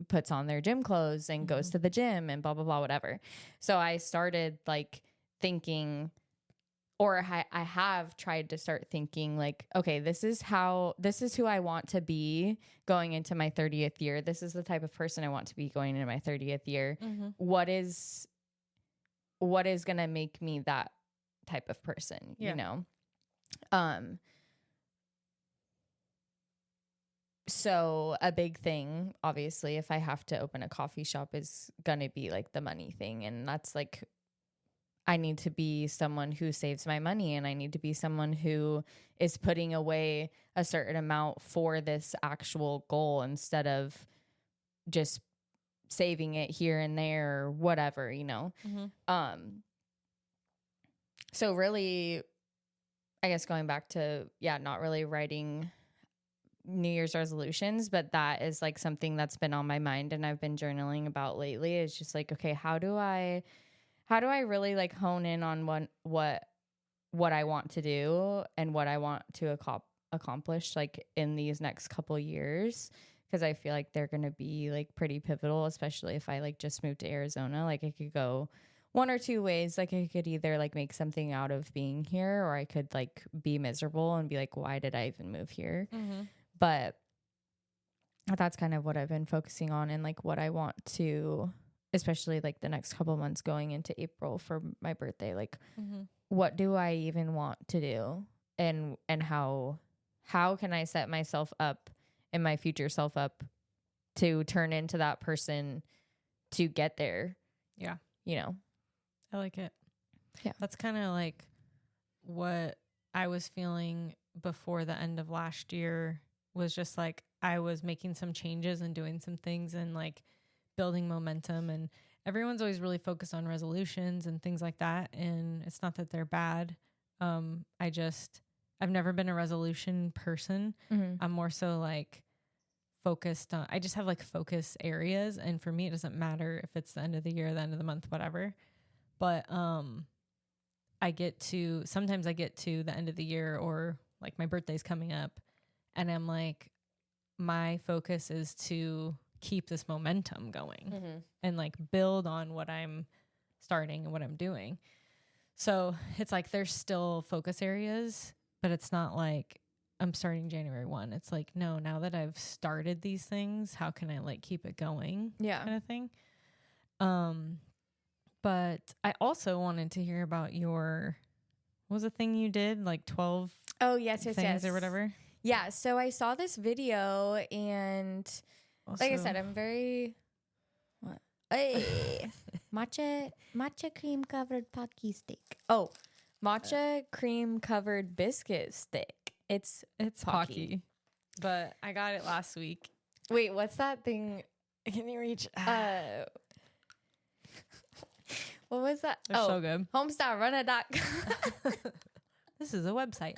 puts on their gym clothes and goes Mm-hmm. to the gym and blah, blah, blah, whatever. So I started like thinking, or I have tried to start thinking like, okay, this is who I want to be going into my 30th year. This is the type of person I want to be going into my 30th year. Mm-hmm. What is going to make me that type of person, Yeah. you know? So a big thing, obviously, if I have to open a coffee shop, is going to be like the money thing. And that's like, I need to be someone who saves my money, and I need to be someone who is putting away a certain amount for this actual goal instead of just saving it here and there or whatever, you know? Mm-hmm. So really, I guess going back to, yeah, not really writing New Year's resolutions, but that is like something that's been on my mind and I've been journaling about lately. It's just like, okay, how do I really like hone in on what I want to do and what I want to accomplish like in these next couple years, because I feel like they're going to be like pretty pivotal, especially if I like just moved to Arizona. Like I could go one or two ways. Like I could either like make something out of being here, or I could like be miserable and be like, why did I even move here? Mm-hmm. But that's kind of what I've been focusing on, and like what I want to, especially like the next couple months going into April for my birthday, like Mm-hmm. what do I even want to do, and how can I set myself up and my future self up to turn into that person to get there, Yeah. you know? I like it. Yeah. That's kind of like what I was feeling before the end of last year, was just like I was making some changes and doing some things and like building momentum, and everyone's always really focused on resolutions and things like that, and it's not that they're bad. I've never been a resolution person. Mm-hmm. I'm more so like focused on, I just have like focus areas, and for me it doesn't matter if it's the end of the year, the end of the month, whatever. But sometimes I get to the end of the year, or like my birthday's coming up, And I'm like, my focus is to keep this momentum going and like build on what I'm starting and what I'm doing. So it's like there's still focus areas, but it's not like I'm starting January 1. It's like, no, now that I've started these things, how can I like keep it going? Yeah. Kind of thing. But I also wanted to hear about what was the thing you did? Like 12 things or whatever? Yeah. So I saw this video and Also, like I said, I'm very, what? Hey, matcha cream covered pocky steak. Oh, matcha cream covered biscuit stick. It's Pocky. But I got it last week. Wait, what's that thing? Can you reach? What was that? They're so good. Homestylerunner.com. This is a website.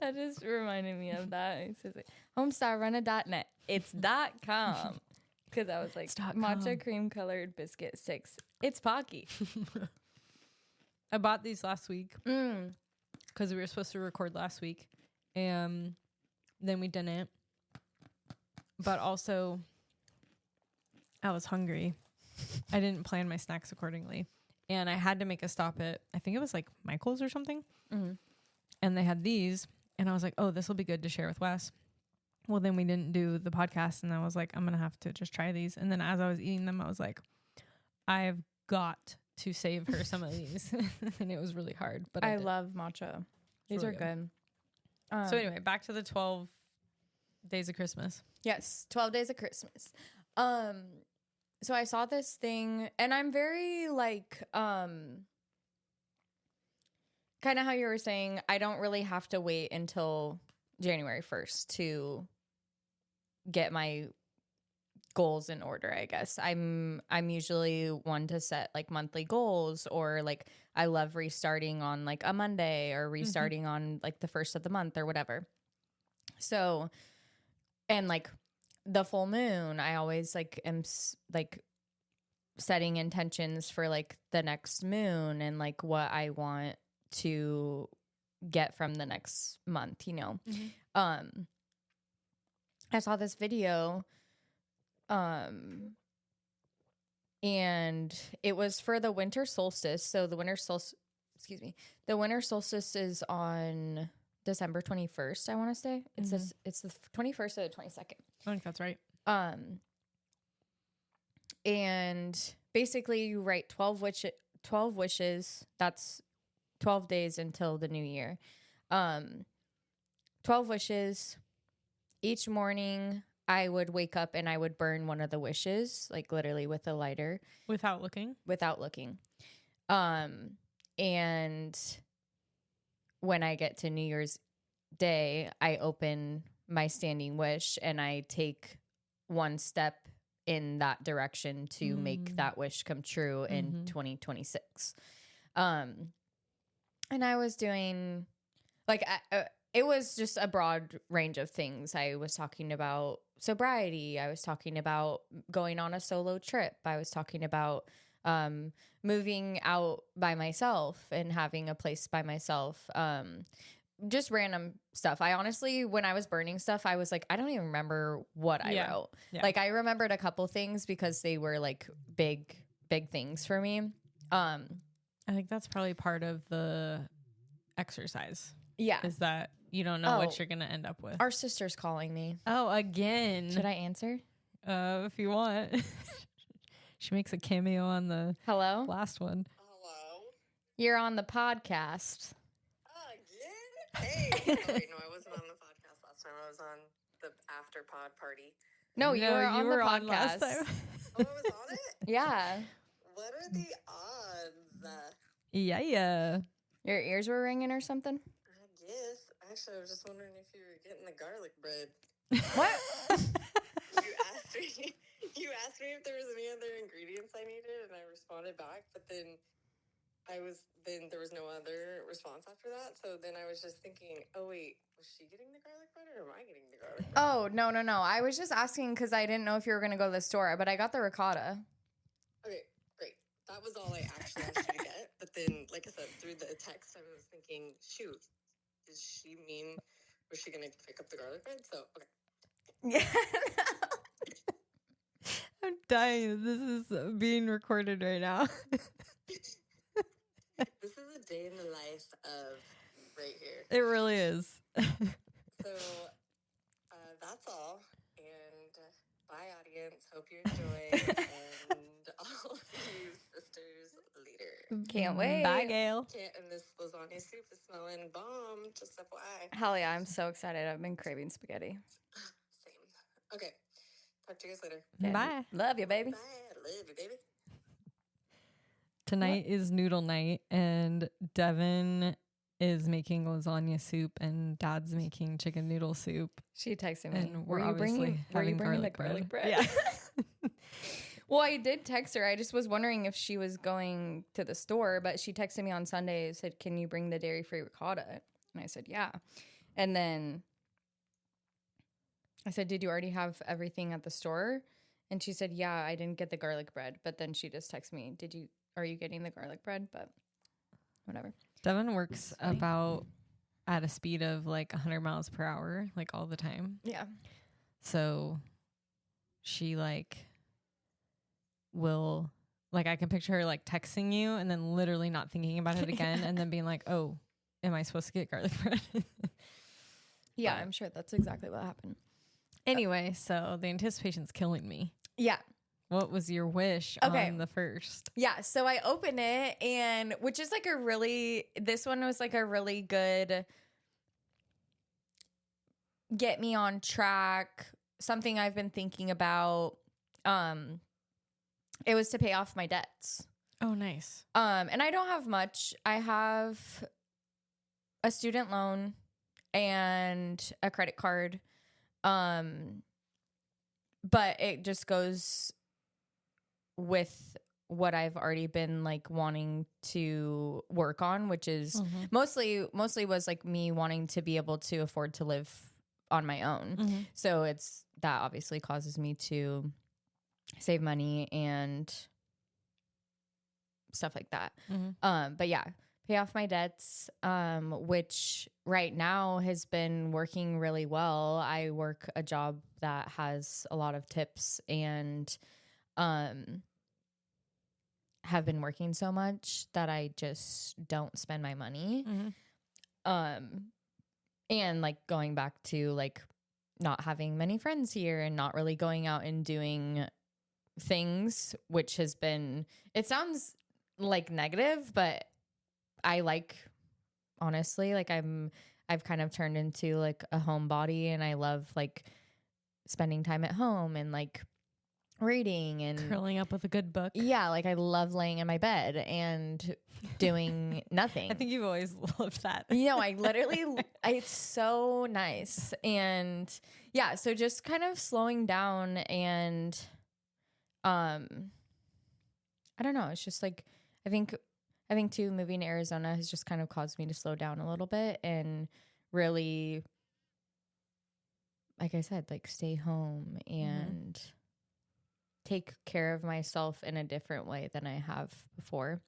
That just reminded me of that. It says like, homestylerunner.net. It's .com. Because I was like, matcha cream colored biscuit sticks. It's Pocky. I bought these last week because we were supposed to record last week. And then we didn't. But also, I was hungry. I didn't plan my snacks accordingly. And I had to make a stop at, I think it was like Michael's or something. And they had these. And I was like, oh, this will be good to share with Wes. Well, then we didn't do the podcast. And I was like, I'm going to have to just try these. And then as I was eating them, I was like, I've got to save her some of these. And it was really hard. But I love matcha. These really are good. So anyway, back to the 12 days of Christmas. Yes, 12 days of Christmas. So I saw this thing, and I'm very like, kind of how you were saying, I don't really have to wait until January 1st to get my goals in order, I guess. I'm usually one to set like monthly goals, or like I love restarting on like a Monday or restarting on like the first of the month or whatever. So, and like the full moon, I always like am like setting intentions for like the next moon and like what I want to get from the next month, you know. I saw this video and it was for the winter solstice. So the winter solstice is on December 21st, I want to say. It's it's the 21st or the 22nd. I think that's right. And basically you write 12 wishes. That's 12 days until the new year. 12 wishes. Each morning I would wake up and I would burn one of the wishes, like literally with a lighter. Without looking? Without looking. And when I get to New Year's Day, I open my standing wish and I take one step in that direction to make that wish come true in 2026. And I was doing like, it was just a broad range of things. I was talking about sobriety. I was talking about going on a solo trip. I was talking about moving out by myself and having a place by myself. Just random stuff. I honestly, when I was burning stuff, I was like, I don't even remember what I wrote. Yeah. Like I remembered a couple things because they were like big things for me. I think that's probably part of the exercise. Yeah. Is that you don't know what you're going to end up with. Our sister's calling me. Oh, again. Should I answer? If you want. She makes a cameo on the last one. Hello? You're on the podcast. Hey. Oh, wait, no, I wasn't on the podcast last time. I was on the after pod party. No, you were on the podcast. Last time. Oh, I was on it? Yeah. What are the odds? Yeah. Your ears were ringing or something? I guess. Actually, I was just wondering if you were getting the garlic bread. What? You asked me if there was any other ingredients I needed, and I responded back, but then there was no other response after that. So then I was just thinking, oh wait, was she getting the garlic bread or am I getting the garlic bread? Oh, no. I was just asking because I didn't know if you were going to go to the store, but I got the ricotta. Okay, great. That was all I actually asked you to get. But then, like I said, through the text, I was thinking, shoot, did she mean Was she gonna pick up the garlic bread? So okay. Yeah. I'm dying. This is being recorded right now. This is a day in the life of right here. It really is. So that's all. And bye, audience. Hope you enjoy. And I'll see you sisters later. Can't wait. Bye, Gail. And this lasagna soup is smelling bomb. Just FYI. Hell yeah, I'm so excited. I've been craving spaghetti. Same. Okay. Talk to you guys later. Okay. Bye. Love you, baby. Bye. Love you, baby. Tonight is noodle night, and Devin is making lasagna soup, and Dad's making chicken noodle soup. She texted me. And were we're you bringing obviously having the garlic garlic bread? Yeah. Well, I did text her. I just was wondering if she was going to the store, but she texted me on Sunday and said, "Can you bring the dairy-free ricotta?" And I said, "Yeah." And then I said, "Did you already have everything at the store?" And she said, "Yeah, I didn't get the garlic bread." But then she just texted me, "Are you getting the garlic bread?" But whatever. Devin works funny. about at a speed of like 100 miles per hour, like all the time. Yeah. So she like will, like, I can picture her like texting you and then literally not thinking about it again and then being like, oh, am I supposed to get garlic bread? Yeah, But- I'm sure that's exactly what happened. Anyway, so the anticipation's killing me. Yeah. What was your wish Okay. on the first? Yeah, so I open it, and which is like this one was like a really good get me on track, something I've been thinking about. It was to pay off my debts. Oh, nice. And I don't have much. I have a student loan and a credit card. But it just goes with what I've already been like wanting to work on, which is mostly was like me wanting to be able to afford to live on my own. So it's that obviously causes me to save money and stuff like that. But yeah, pay off my debts, which right now has been working really well. I work a job that has a lot of tips and have been working so much that I just don't spend my money. And like going back to like not having many friends here and not really going out and doing things, which has been, it sounds like negative, but I like, honestly, like I've kind of turned into like a homebody, and I love like spending time at home and like reading and Curling up with a good book. yeah, like I love laying in my bed and doing nothing. I think you've always loved that. You know, I literally, it's so nice. And yeah, so just kind of slowing down and, I don't know. It's just like, I think too, moving to Arizona has just kind of caused me to slow down a little bit and really, like I said, like stay home and take care of myself in a different way than I have before.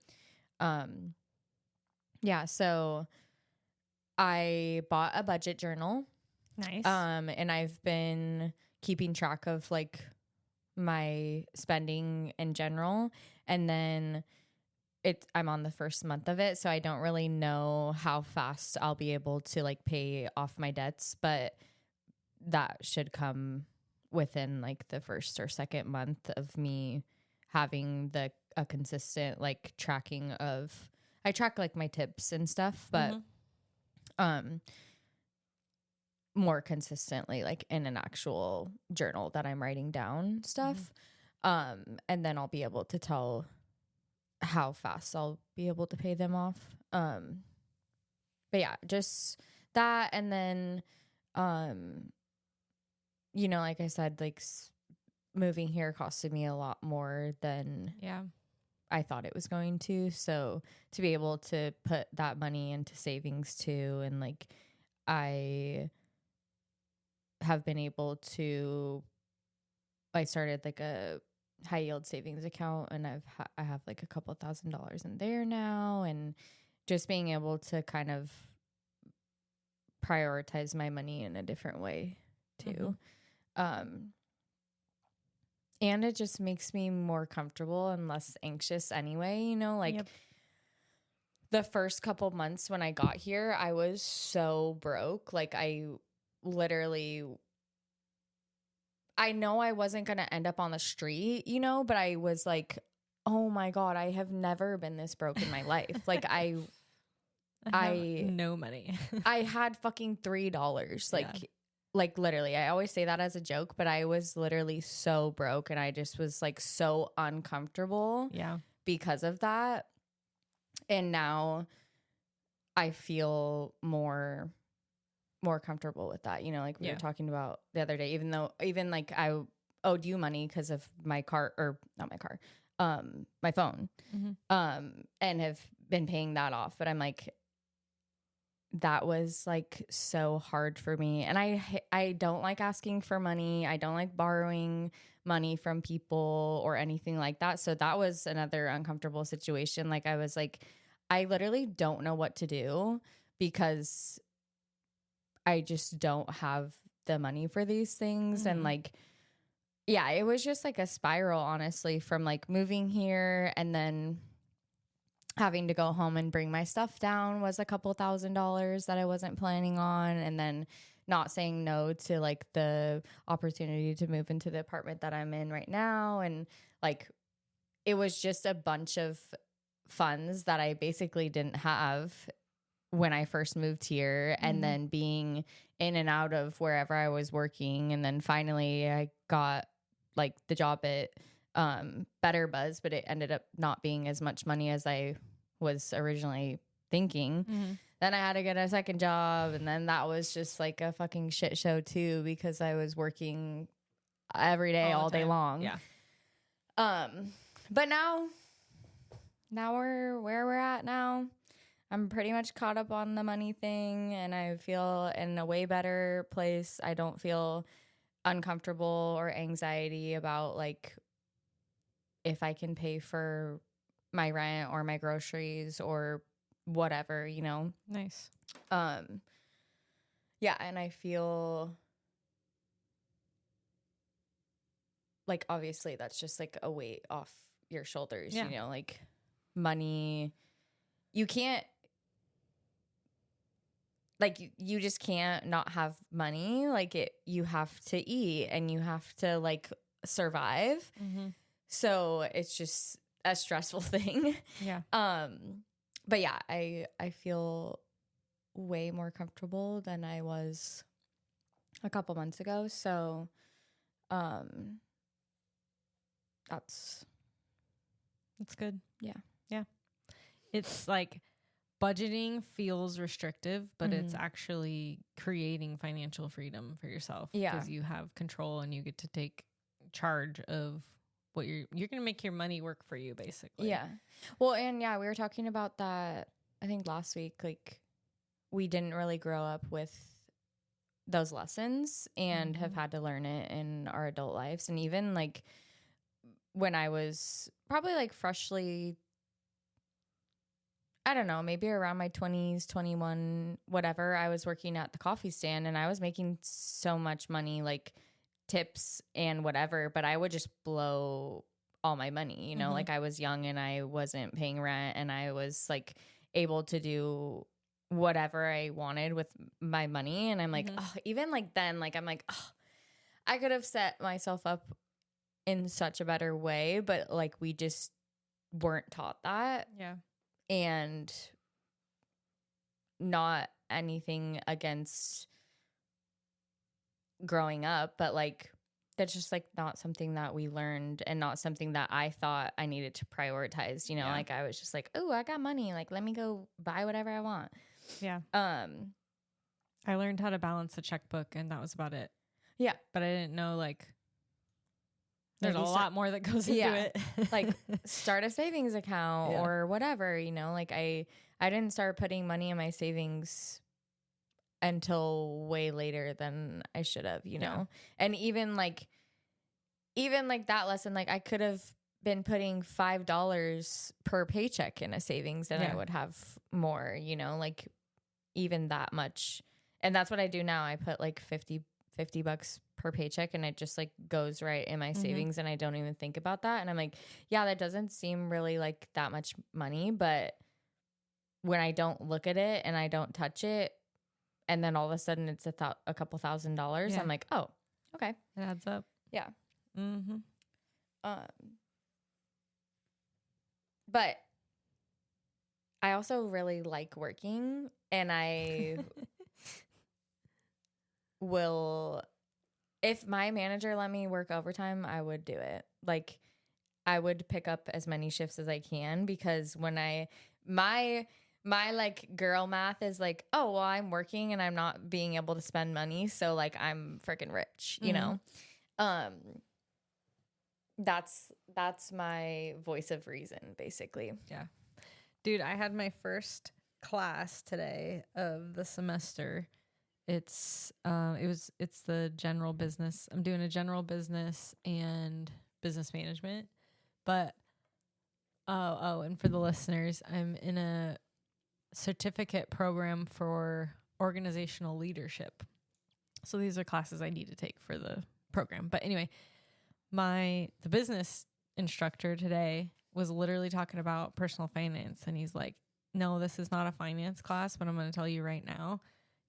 Yeah, so I bought a budget journal. Nice. And I've been keeping track of like my spending in general. And then I'm on the first month of it, so I don't really know how fast I'll be able to like pay off my debts, but that should come within like the first or second month of me having a consistent like tracking of, I track like my tips and stuff, but more consistently like in an actual journal that I'm writing down stuff. And then I'll be able to tell how fast I'll be able to pay them off. But yeah, just that. And then, you know, like I said, like moving here costed me a lot more than I thought it was going to. So to be able to put that money into savings too, and like I have been able to, I started like a high yield savings account, and I have like a couple $1,000s in there now, and just being able to kind of prioritize my money in a different way too. And it just makes me more comfortable and less anxious anyway, you know, like the first couple months when I got here, I was so broke. Like I know I wasn't going to end up on the street, you know, but I was like, oh my God, I have never been this broke in my life. Like I have no money. I had fucking $3. Like literally, I always say that as a joke, but I was literally so broke and I just was like so uncomfortable because of that. And now I feel more comfortable with that. You know, like we were talking about the other day, even like I owed you money because of my car, or not my car, my phone, and have been paying that off. But I'm like, that was like so hard for me. And I don't like asking for money. I don't like borrowing money from people or anything like that. So that was another uncomfortable situation. Like I was like, I literally don't know what to do because I just don't have the money for these things. And like, yeah, it was just like a spiral, honestly, from like moving here and then having to go home and bring my stuff down was a couple $1,000s that I wasn't planning on. And then not saying no to like the opportunity to move into the apartment that I'm in right now. And like, it was just a bunch of funds that I basically didn't have when I first moved here, and then being in and out of wherever I was working. And then finally I got like the job at Better Buzz, but it ended up not being as much money as I was originally thinking. Then I had to get a second job, and then that was just like a fucking shit show too, because I was working every day, all day long. Yeah. But now we're where we're at now. I'm pretty much caught up on the money thing, and I feel in a way better place. I don't feel uncomfortable or anxiety about like if I can pay for my rent or my groceries or whatever, you know. Nice. Yeah, and I feel like obviously that's just like a weight off your shoulders, you know, like money. You can't, like, you just can't not have money. Like you have to eat and you have to like survive. So it's just a stressful thing. Yeah. But yeah, I feel way more comfortable than I was a couple months ago. So, that's good. Yeah. Yeah. It's like budgeting feels restrictive, but it's actually creating financial freedom for yourself. Yeah. Because you have control and you get to take charge of what you're going to make your money work for you, basically. Yeah. Well, and yeah, we were talking about that, I think last week, like we didn't really grow up with those lessons and have had to learn it in our adult lives. And even like when I was probably like freshly, I don't know, maybe around my 20s, 21, whatever, I was working at the coffee stand and I was making so much money, like tips and whatever, but I would just blow all my money, you know, like I was young and I wasn't paying rent and I was like able to do whatever I wanted with my money. And I'm like, oh, even like then, like, I'm like, oh, I could have set myself up in such a better way, but like we just weren't taught that. Yeah. And not anything against growing up, but like that's just like not something that we learned and not something that I thought I needed to prioritize, you know. Like I was just like, oh, I got money, like let me go buy whatever I want. Yeah. I learned how to balance a checkbook and that was about it. Yeah. But I didn't know like there's a lot more that goes into it. Like start a savings account or whatever, you know, like I didn't start putting money in my savings until way later than I should have, you know? And even like that lesson, like I could have been putting $5 per paycheck in a savings and I would have more, you know, like even that much. And that's what I do now. I put like $50 per paycheck and it just like goes right in my savings and I don't even think about that. And I'm like, yeah, that doesn't seem really like that much money, but when I don't look at it and I don't touch it, and then all of a sudden it's a couple $1,000s, Yeah. I'm like, oh, okay. It adds up. Yeah. Mm-hmm. But I also really like working, and I will, if my manager let me work overtime, I would do it. Like, I would pick up as many shifts as I can, because when my like girl math is like, oh, well, I'm working and I'm not being able to spend money, so like I'm freaking rich, you know? That's my voice of reason, basically. Yeah. Dude, I had my first class today of the semester. It's the general business. I'm doing a general business and business management. But and for the listeners, I'm in a certificate program for organizational leadership. So these are classes I need to take for the program. But anyway, the business instructor today was literally talking about personal finance, and he's like, no, this is not a finance class, but I'm going to tell you right now,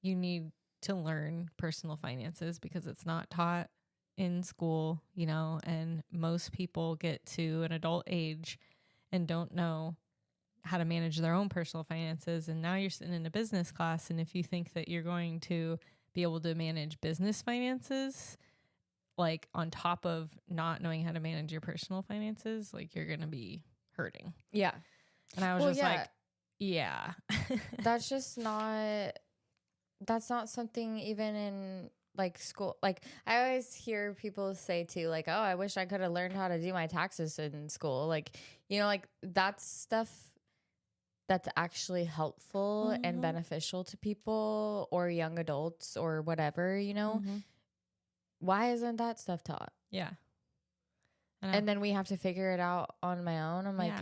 you need to learn personal finances because it's not taught in school, you know, and most people get to an adult age and don't know how to manage their own personal finances. And now you're sitting in a business class, and if you think that you're going to be able to manage business finances, like on top of not knowing how to manage your personal finances, like you're going to be hurting. Yeah. And I was like, yeah. That's not something even in like school. Like I always hear people say too, like, oh, I wish I could have learned how to do my taxes in school. Like, you know, like that's stuff that's actually helpful and beneficial to people or young adults or whatever, you know? Why isn't that stuff taught? Yeah. And then we have to figure it out on my own. I'm like,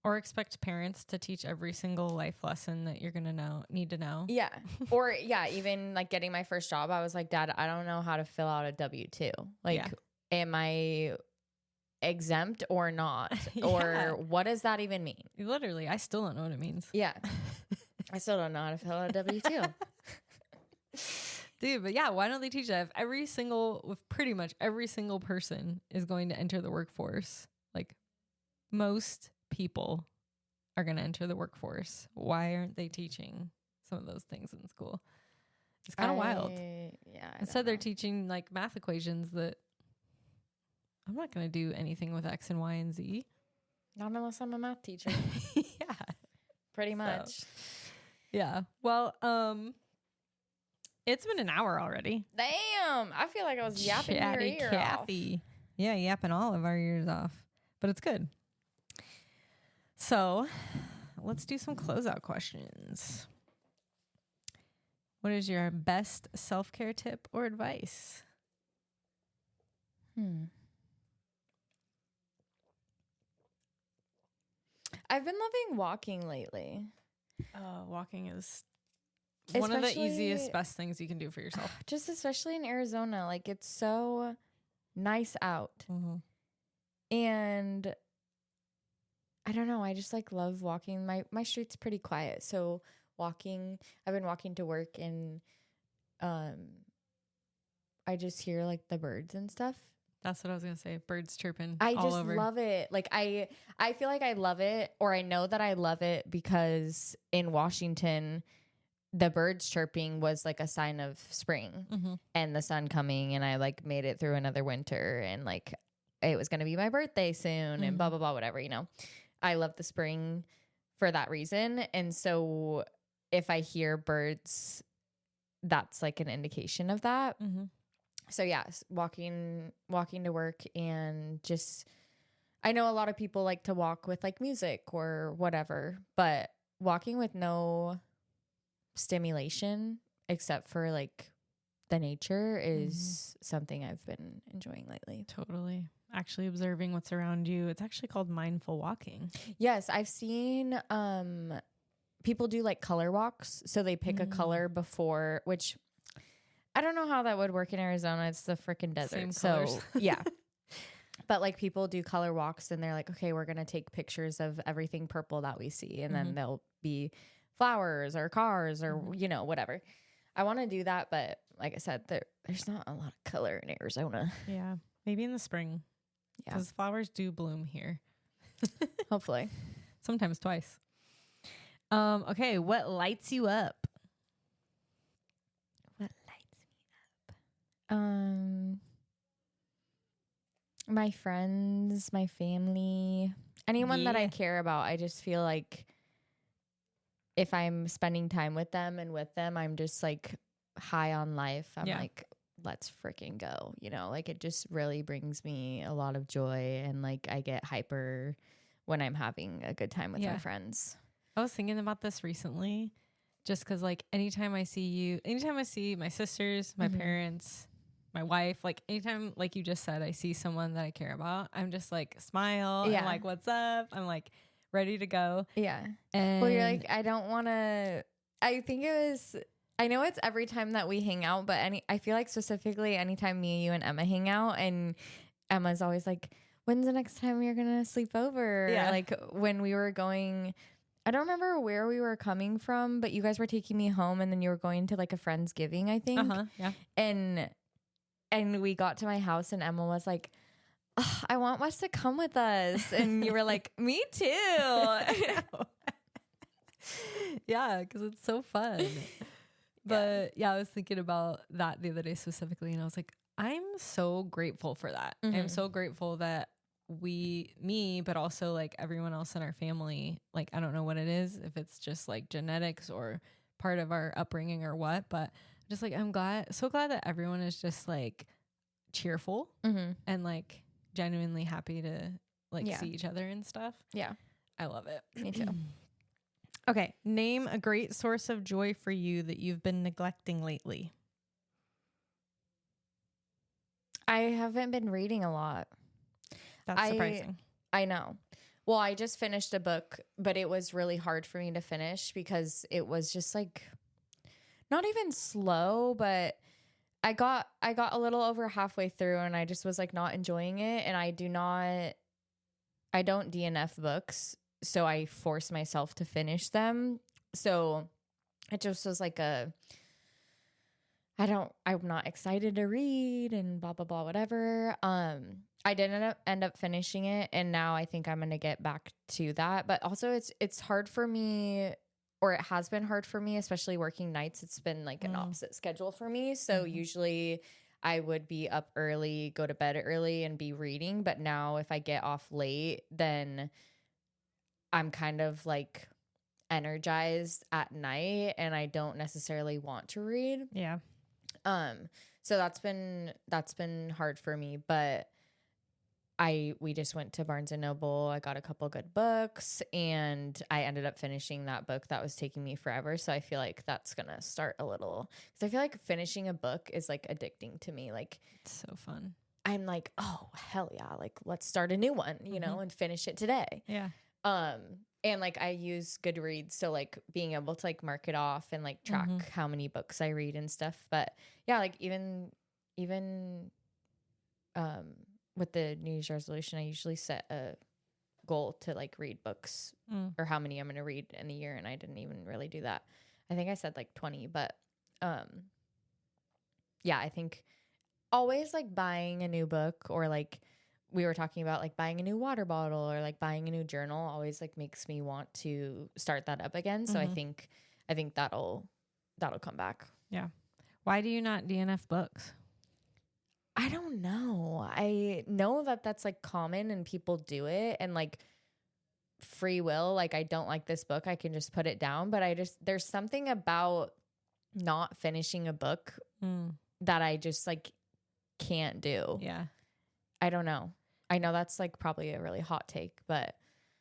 or expect parents to teach every single life lesson that you're going to need to know. Yeah. Or even like getting my first job, I was like, Dad, I don't know how to fill out a W-2. Like, am I exempt or not? Or what does that even mean? Literally, I still don't know what it means. Yeah. I still don't know how to fill out a W-2. Dude, but yeah, why don't they teach that? If pretty much every single person is going to enter the workforce, like most people are going to enter the workforce, why aren't they teaching some of those things in school? It's kind of wild. Yeah. Instead, they're teaching like math equations that I'm not going to do anything with X and Y and Z. Not unless I'm a math teacher. Yeah. Pretty much. Yeah. Well, it's been an hour already. Damn. I feel like I was yapping your ear Kathy. off. Yeah, yapping all of our ears off. But it's good. So let's do some closeout questions. What is your best self-care tip or advice? I've been loving walking lately. Walking is one of the easiest, best things you can do for yourself. Just especially in Arizona. Like, it's so nice out. And I don't know. I just like love walking. My street's pretty quiet. So I've been walking to work and I just hear like the birds and stuff. That's what I was going to say. Birds chirping I all just over. love it. Like I feel like I love it, or I know that I love it because in Washington, the birds chirping was like a sign of spring and the sun coming, and I like made it through another winter, and like it was going to be my birthday soon and blah, blah, blah, whatever, you know. I love the spring for that reason. And so if I hear birds, that's like an indication of that. So yes, walking to work, and just, I know a lot of people like to walk with like music or whatever, but walking with no stimulation except for like the nature is something I've been enjoying lately. Totally. Actually observing what's around you. It's actually called mindful walking. Yes, I've seen people do like color walks. So they pick a color before, which I don't know how that would work in Arizona. It's the freaking desert. Same So colors. yeah. But like people do color walks and they're like, okay, we're going to take pictures of everything purple that we see. And then there'll be flowers or cars or, you know, whatever. I want to do that. But like I said, there's not a lot of color in Arizona. Yeah. Maybe in the spring. Yeah. Because flowers do bloom here. Hopefully. Sometimes twice. Okay. What lights you up? What lights me up? My friends, my family, anyone that I Yeah. care about. I just feel like if I'm spending time with them and with them, I'm just like high on life. I'm like, let's freaking go. You know, like it just really brings me a lot of joy, and like I get hyper when I'm having a good time with my friends. I was thinking about this recently just because, like, anytime I see my sisters, my parents, my wife, like, anytime, like you just said, I see someone that I care about, I'm just like, smile. I'm like, what's up? I'm like, ready to go. Yeah. And Well, you're like, I don't want to. I know it's every time that we hang out, but I feel like specifically anytime me, you, and Emma hang out, and Emma's always like, when's the next time you're going to sleep over? Yeah. Like when we were going, I don't remember where we were coming from, but you guys were taking me home and then you were going to like a Friendsgiving, I think. Yeah. And we got to my house and Emma was like, oh, I want Wes to come with us. And you were like, me too. Yeah, because it's so fun. But yeah, I was thinking about that the other day specifically, and I was like, I'm so grateful for that. I'm so grateful that me, but also like everyone else in our family, like, I don't know what it is, if it's just like genetics or part of our upbringing or what, but just like, so glad that everyone is just like cheerful and like genuinely happy to like see each other and stuff. Yeah. I love it. Me too. Okay. Name a great source of joy for you that you've been neglecting lately. I haven't been reading a lot. That's surprising. I know. Well, I just finished a book, but it was really hard for me to finish because it was just like not even slow, but I got a little over halfway through and I just was like not enjoying it. And I don't DNF books, so I force myself to finish them. So it just was like I'm not excited to read and blah, blah, blah, whatever. I didn't end up finishing it. And now I think I'm going to get back to that. But also it's hard for me, or it has been hard for me, especially working nights. It's been like an opposite schedule for me. So usually I would be up early, go to bed early and be reading. But now if I get off late, then I'm kind of like energized at night and I don't necessarily want to read. Yeah. So that's been hard for me, but we just went to Barnes and Noble. I got a couple good books and I ended up finishing that book that was taking me forever. So I feel like that's going to start a little, cause I feel like finishing a book is like addicting to me. Like It's so fun. I'm like, oh hell yeah. Like let's start a new one, you know, and finish it today. Yeah. And like I use Goodreads, so like being able to like mark it off and like track how many books I read and stuff. But yeah, like even with the New Year's resolution, I usually set a goal to like read books or how many I'm going to read in a year, and I didn't even really do that. I think I said like 20, but yeah, I think always like buying a new book, or like we were talking about like buying a new water bottle or like buying a new journal always like makes me want to start that up again. So I think that'll come back. Yeah. Why do you not DNF books? I don't know. I know that that's like common and people do it, and like free will, like I don't like this book, I can just put it down. But there's something about not finishing a book that I just like can't do. Yeah. I don't know. I know that's like probably a really hot take, but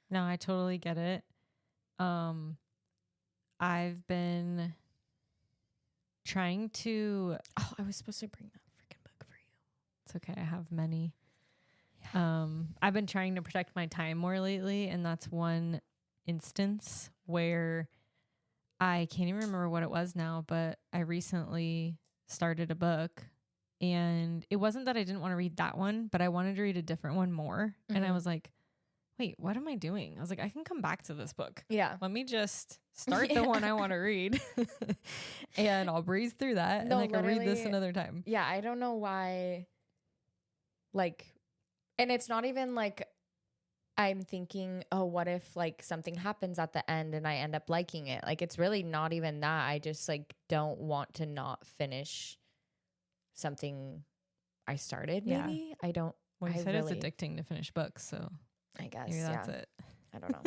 no, I totally get it. I've been trying to. Oh, I was supposed to bring that freaking book for you. It's okay. I have many. Yeah. I've been trying to protect my time more lately, and that's one instance where I can't even remember what it was now, but I recently started a book, and it wasn't that I didn't want to read that one, but I wanted to read a different one more. And I was like, wait, what am I doing? I was like, I can come back to this book. Yeah. Let me just start the one I want to read and I'll breeze through that and I can read this another time. Yeah. I don't know why, like, and it's not even like I'm thinking, oh, what if like something happens at the end and I end up liking it? Like, it's really not even that. I just like don't want to not finish something I started. Maybe I don't. Well, you said it's addicting to finish books, so I guess maybe that's it. I don't know.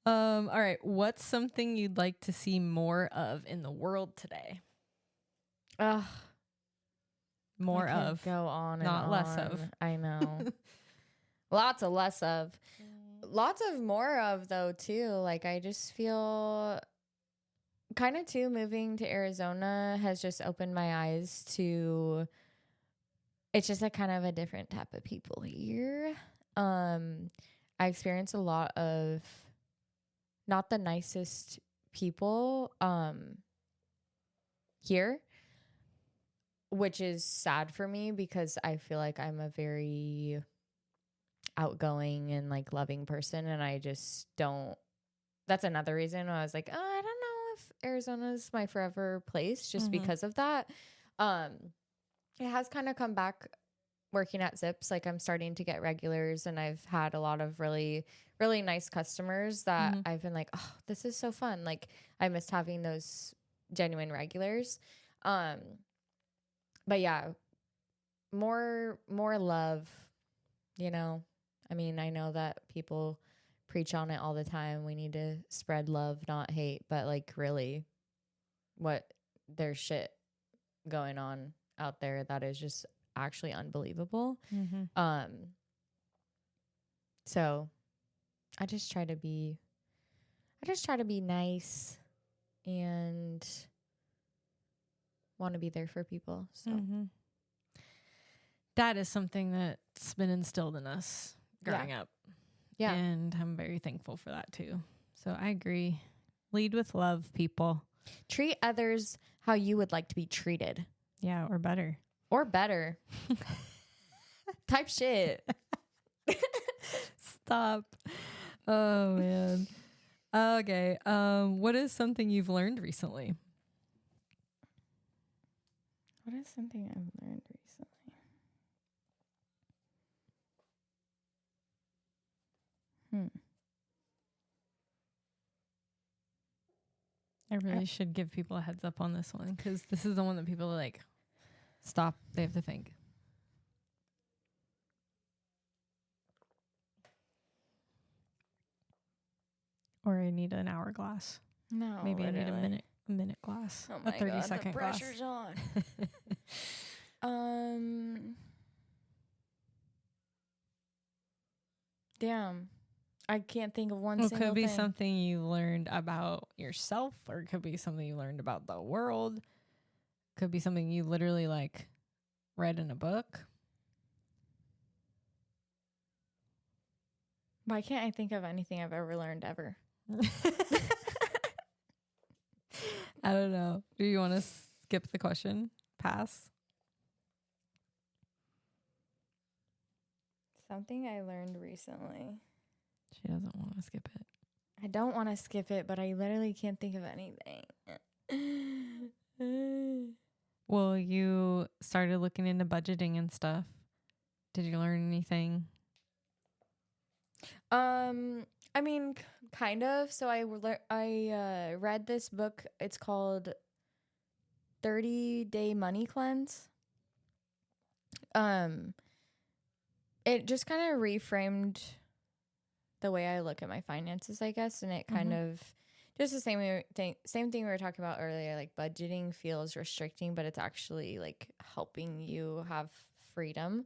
All right. What's something you'd like to see more of in the world today? More of. Go on and not on. less of. I know. Lots of less of. Lots of more of, though, too. Like, I just feel kind of, too, moving to Arizona has just opened my eyes to, it's just a kind of a different type of people here. I experienced a lot of not the nicest people here, which is sad for me because I feel like I'm a very outgoing and like loving person, and I just don't. That's another reason why I was like, oh, I don't know if Arizona's my forever place just because of that. It has kind of come back working at Zips. Like, I'm starting to get regulars, and I've had a lot of really, really nice customers that I've been like, oh, this is so fun. Like, I missed having those genuine regulars. But yeah, more love, you know. I mean, I know that people preach on it all the time. We need to spread love, not hate. But like, really, there's shit going on out there that is just actually unbelievable. So I just try to be nice and want to be there for people. So that is something that's been instilled in us growing up. Yeah. And I'm very thankful for that too. So I agree. Lead with love, people. Treat others how you would like to be treated. Yeah, or better. Or better. Type shit. Stop. Oh, man. Okay. What is something you've learned recently? What is something I've learned recently? I really should give people a heads up on this one because this is the one that people are like, stop. They have to think. Or I need an hourglass. No, maybe literally. I need a minute glass. Oh my a 30-second God, the glass. pressure's on. Damn. I can't think of one single thing. It could be something you learned about yourself, or it could be something you learned about the world. Could be something you literally like read in a book. Why can't I think of anything I've ever learned ever? I don't know. Do you want to skip the question? Pass? Something I learned recently. She doesn't want to skip it. I don't want to skip it, but I literally can't think of anything. Well, you started looking into budgeting and stuff. Did you learn anything? I mean, kind of. So I read this book. It's called 30-Day Money Cleanse. It just kind of reframed the way I look at my finances, I guess, and it kind of just the same thing we were talking about earlier. Like, budgeting feels restricting, but it's actually like helping you have freedom.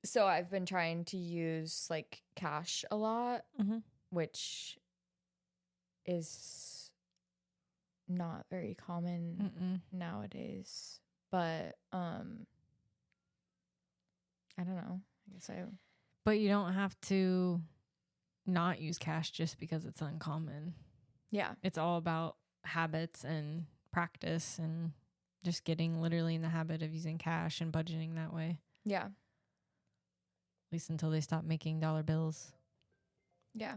So I've been trying to use like cash a lot, which is not very common nowadays. But I don't know. I guess But you don't have to not use cash just because it's uncommon. Yeah. It's all about habits and practice and just getting literally in the habit of using cash and budgeting that way. Yeah. At least until they stop making dollar bills. Yeah.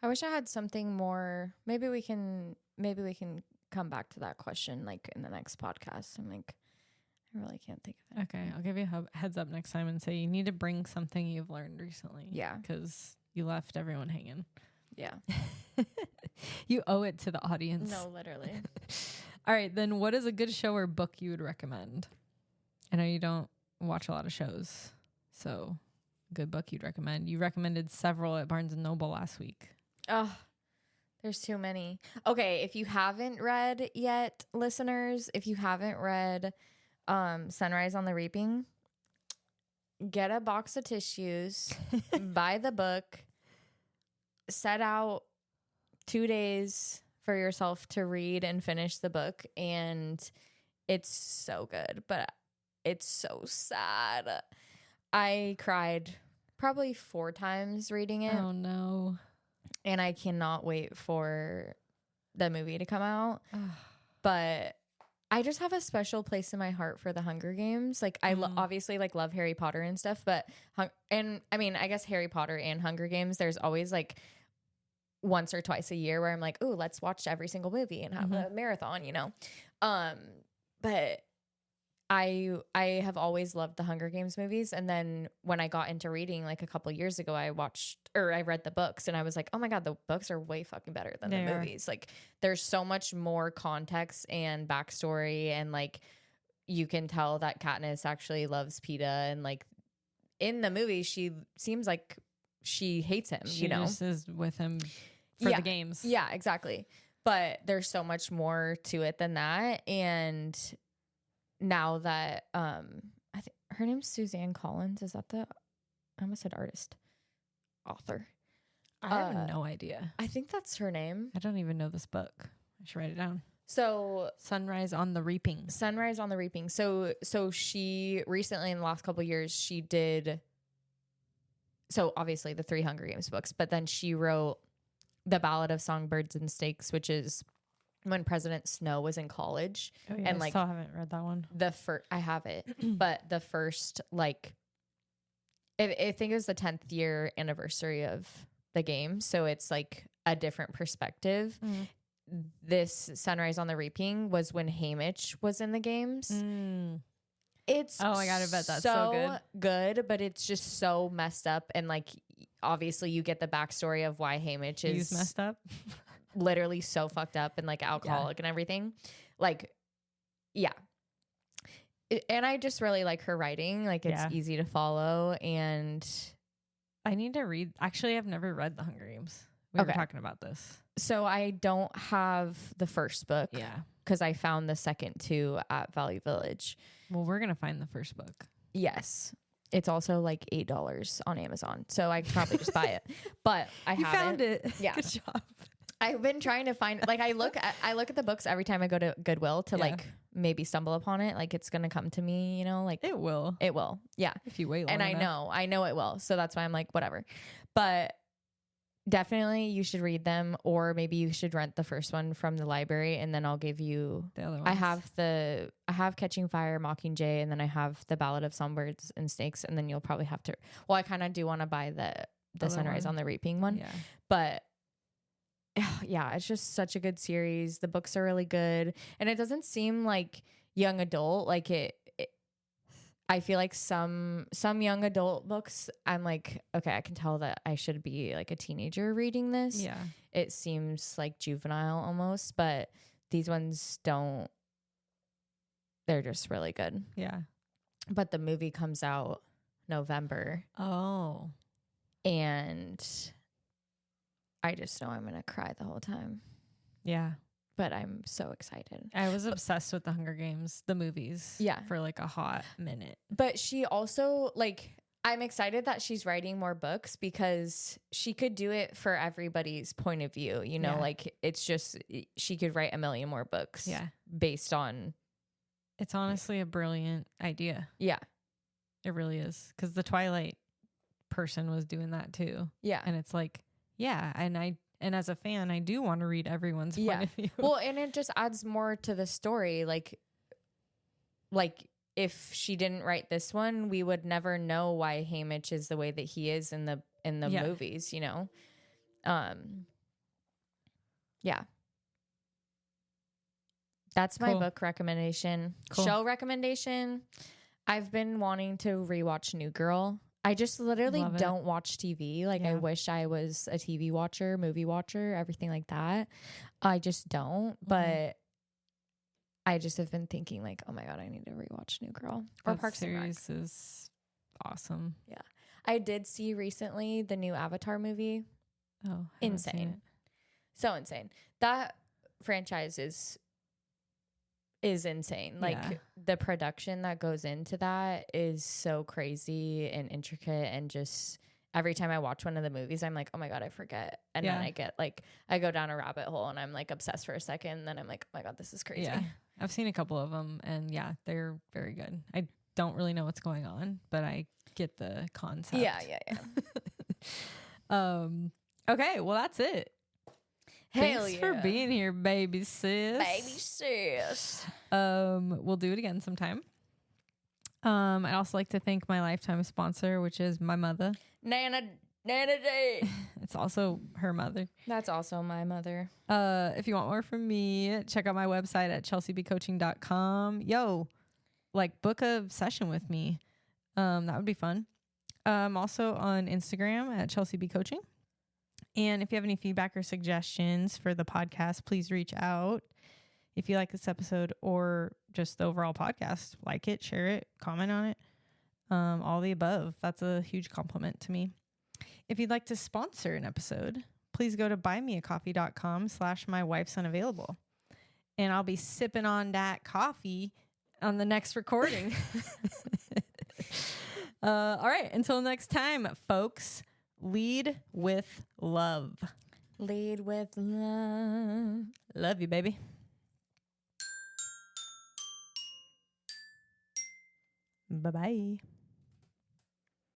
I wish I had something more. Maybe we can come back to that question like in the next podcast. I'm like, I really can't think of it. Okay, I'll give you a heads up next time and say you need to bring something you've learned recently. Yeah. Because you left everyone hanging. Yeah. You owe it to the audience. No, literally. All right, then what is a good show or book you would recommend? I know you don't watch a lot of shows, so good book you'd recommend. You recommended several at Barnes & Noble last week. Oh, there's too many. Okay, if you haven't read yet, listeners, if you haven't read Sunrise on the Reaping, get a box of tissues, buy the book, set out 2 days for yourself to read and finish the book, and it's so good, but it's so sad. I cried probably 4 times reading it. Oh, no. And I cannot wait for the movie to come out. But I just have a special place in my heart for the Hunger Games. Like, I obviously like love Harry Potter and stuff, but and I mean, I guess Harry Potter and Hunger Games, there's always like once or twice a year where I'm like, oh, let's watch every single movie and have a marathon, you know? But I have always loved the Hunger Games movies. And then when I got into reading like a couple years ago, I read the books and I was like, oh my God, the books are way fucking better than the movies. Like, there's so much more context and backstory, and like you can tell that Katniss actually loves Peeta, and like in the movie she seems like she hates him, She just is with him for the games. Yeah, exactly. But there's so much more to it than that. And now that I think her name's Suzanne Collins. Is that I almost said artist. Author. I have no idea. I think that's her name. I don't even know this book. I should write it down. So Sunrise on the Reaping. Sunrise on the Reaping. So she recently, in the last couple of years, she did. So obviously the 3 Hunger Games books, but then she wrote The Ballad of Songbirds and Snakes, which is when President Snow was in college. Oh, yeah, and I like still haven't read that one. I have it, but the first like, I think it was the 10th year anniversary of the game, so it's like a different perspective. This Sunrise on the Reaping was when Haymitch was in the games. It's oh my God, I bet that's so good, but it's just so messed up, and like obviously you get the backstory of why Haymitch is He's messed up, literally so fucked up and like alcoholic and everything. Like, yeah. And I just really like her writing. Like, it's easy to follow, and I need to read. Actually, I've never read The Hunger Games. We were talking about this. So I don't have the first book. Yeah. Because I found the second 2 at Value Village. Well, we're going to find the first book. Yes. It's also like $8 on Amazon. So I could probably just buy it. But I haven't. Found it. Yeah. Good job. I've been trying to find, like, I look at the books every time I go to Goodwill to like maybe stumble upon it. Like, it's going to come to me, you know, like It will. Yeah. If you wait long and enough. I know it will. So that's why I'm like, whatever. But definitely you should read them, or maybe you should rent the first one from the library, and then I'll give you the other ones. I have Catching Fire, Mockingjay, and then I have The Ballad of Songbirds and Snakes, and then you'll probably have to, well, I kind of do want to buy the Sunrise on the Reaping one. Yeah. But yeah, it's just such a good series. The books are really good, and it doesn't seem like young adult. Like I feel like some young adult books, I'm like, okay, I can tell that I should be like a teenager reading this. Yeah. It seems like juvenile almost, but these ones don't. They're just really good. Yeah. But the movie comes out November. Oh. And I just know I'm going to cry the whole time. Yeah. But I'm so excited. I was obsessed with the Hunger Games, the movies. Yeah. For like a hot minute. But she also, like, I'm excited that she's writing more books, because she could do it for everybody's point of view. You know, like, it's just, she could write a million more books. Yeah. Based on. It's honestly a brilliant idea. Yeah. It really is. Because the Twilight person was doing that too. Yeah. And it's like, yeah. And as a fan, I do want to read everyone's point of view. Well, and it just adds more to the story. Like if she didn't write this one, we would never know why Haymitch is the way that he is in the movies, you know? Yeah. That's my book recommendation. Cool. Show recommendation. I've been wanting to rewatch New Girl. I just literally don't watch TV. Like, I wish I was a TV watcher, movie watcher, everything like that. I just don't. But I just have been thinking, like, oh my God, I need to rewatch New Girl. Or Parks and Rec. Series is awesome. Yeah. I did see recently the new Avatar movie. Oh, insane. So insane. That franchise is insane. Like the production that goes into that is so crazy and intricate, and just every time I watch one of the movies, I'm like, oh my God, I forget. And then I get like, I go down a rabbit hole and I'm like obsessed for a second. And then I'm like, oh my God, this is crazy. Yeah. I've seen a couple of them and they're very good. I don't really know what's going on, but I get the concept. Yeah. Okay. Well, that's it. Thanks for being here, baby sis. We'll do it again sometime. I'd also like to thank my lifetime sponsor, which is my mother. Nana Day. It's also her mother. That's also my mother. If you want more from me, check out my website at chelseabcoaching.com. Book a session with me. That would be fun. Also on Instagram at chelseabcoaching. And if you have any feedback or suggestions for the podcast, please reach out. If you like this episode or just the overall podcast, like it, share it, comment on it, all the above. That's a huge compliment to me. If you'd like to sponsor an episode, please go to buymeacoffee.com/mywifesunavailable. And I'll be sipping on that coffee on the next recording. All right. Until next time, folks. Lead with love. Lead with love. Love you, baby. Bye-bye.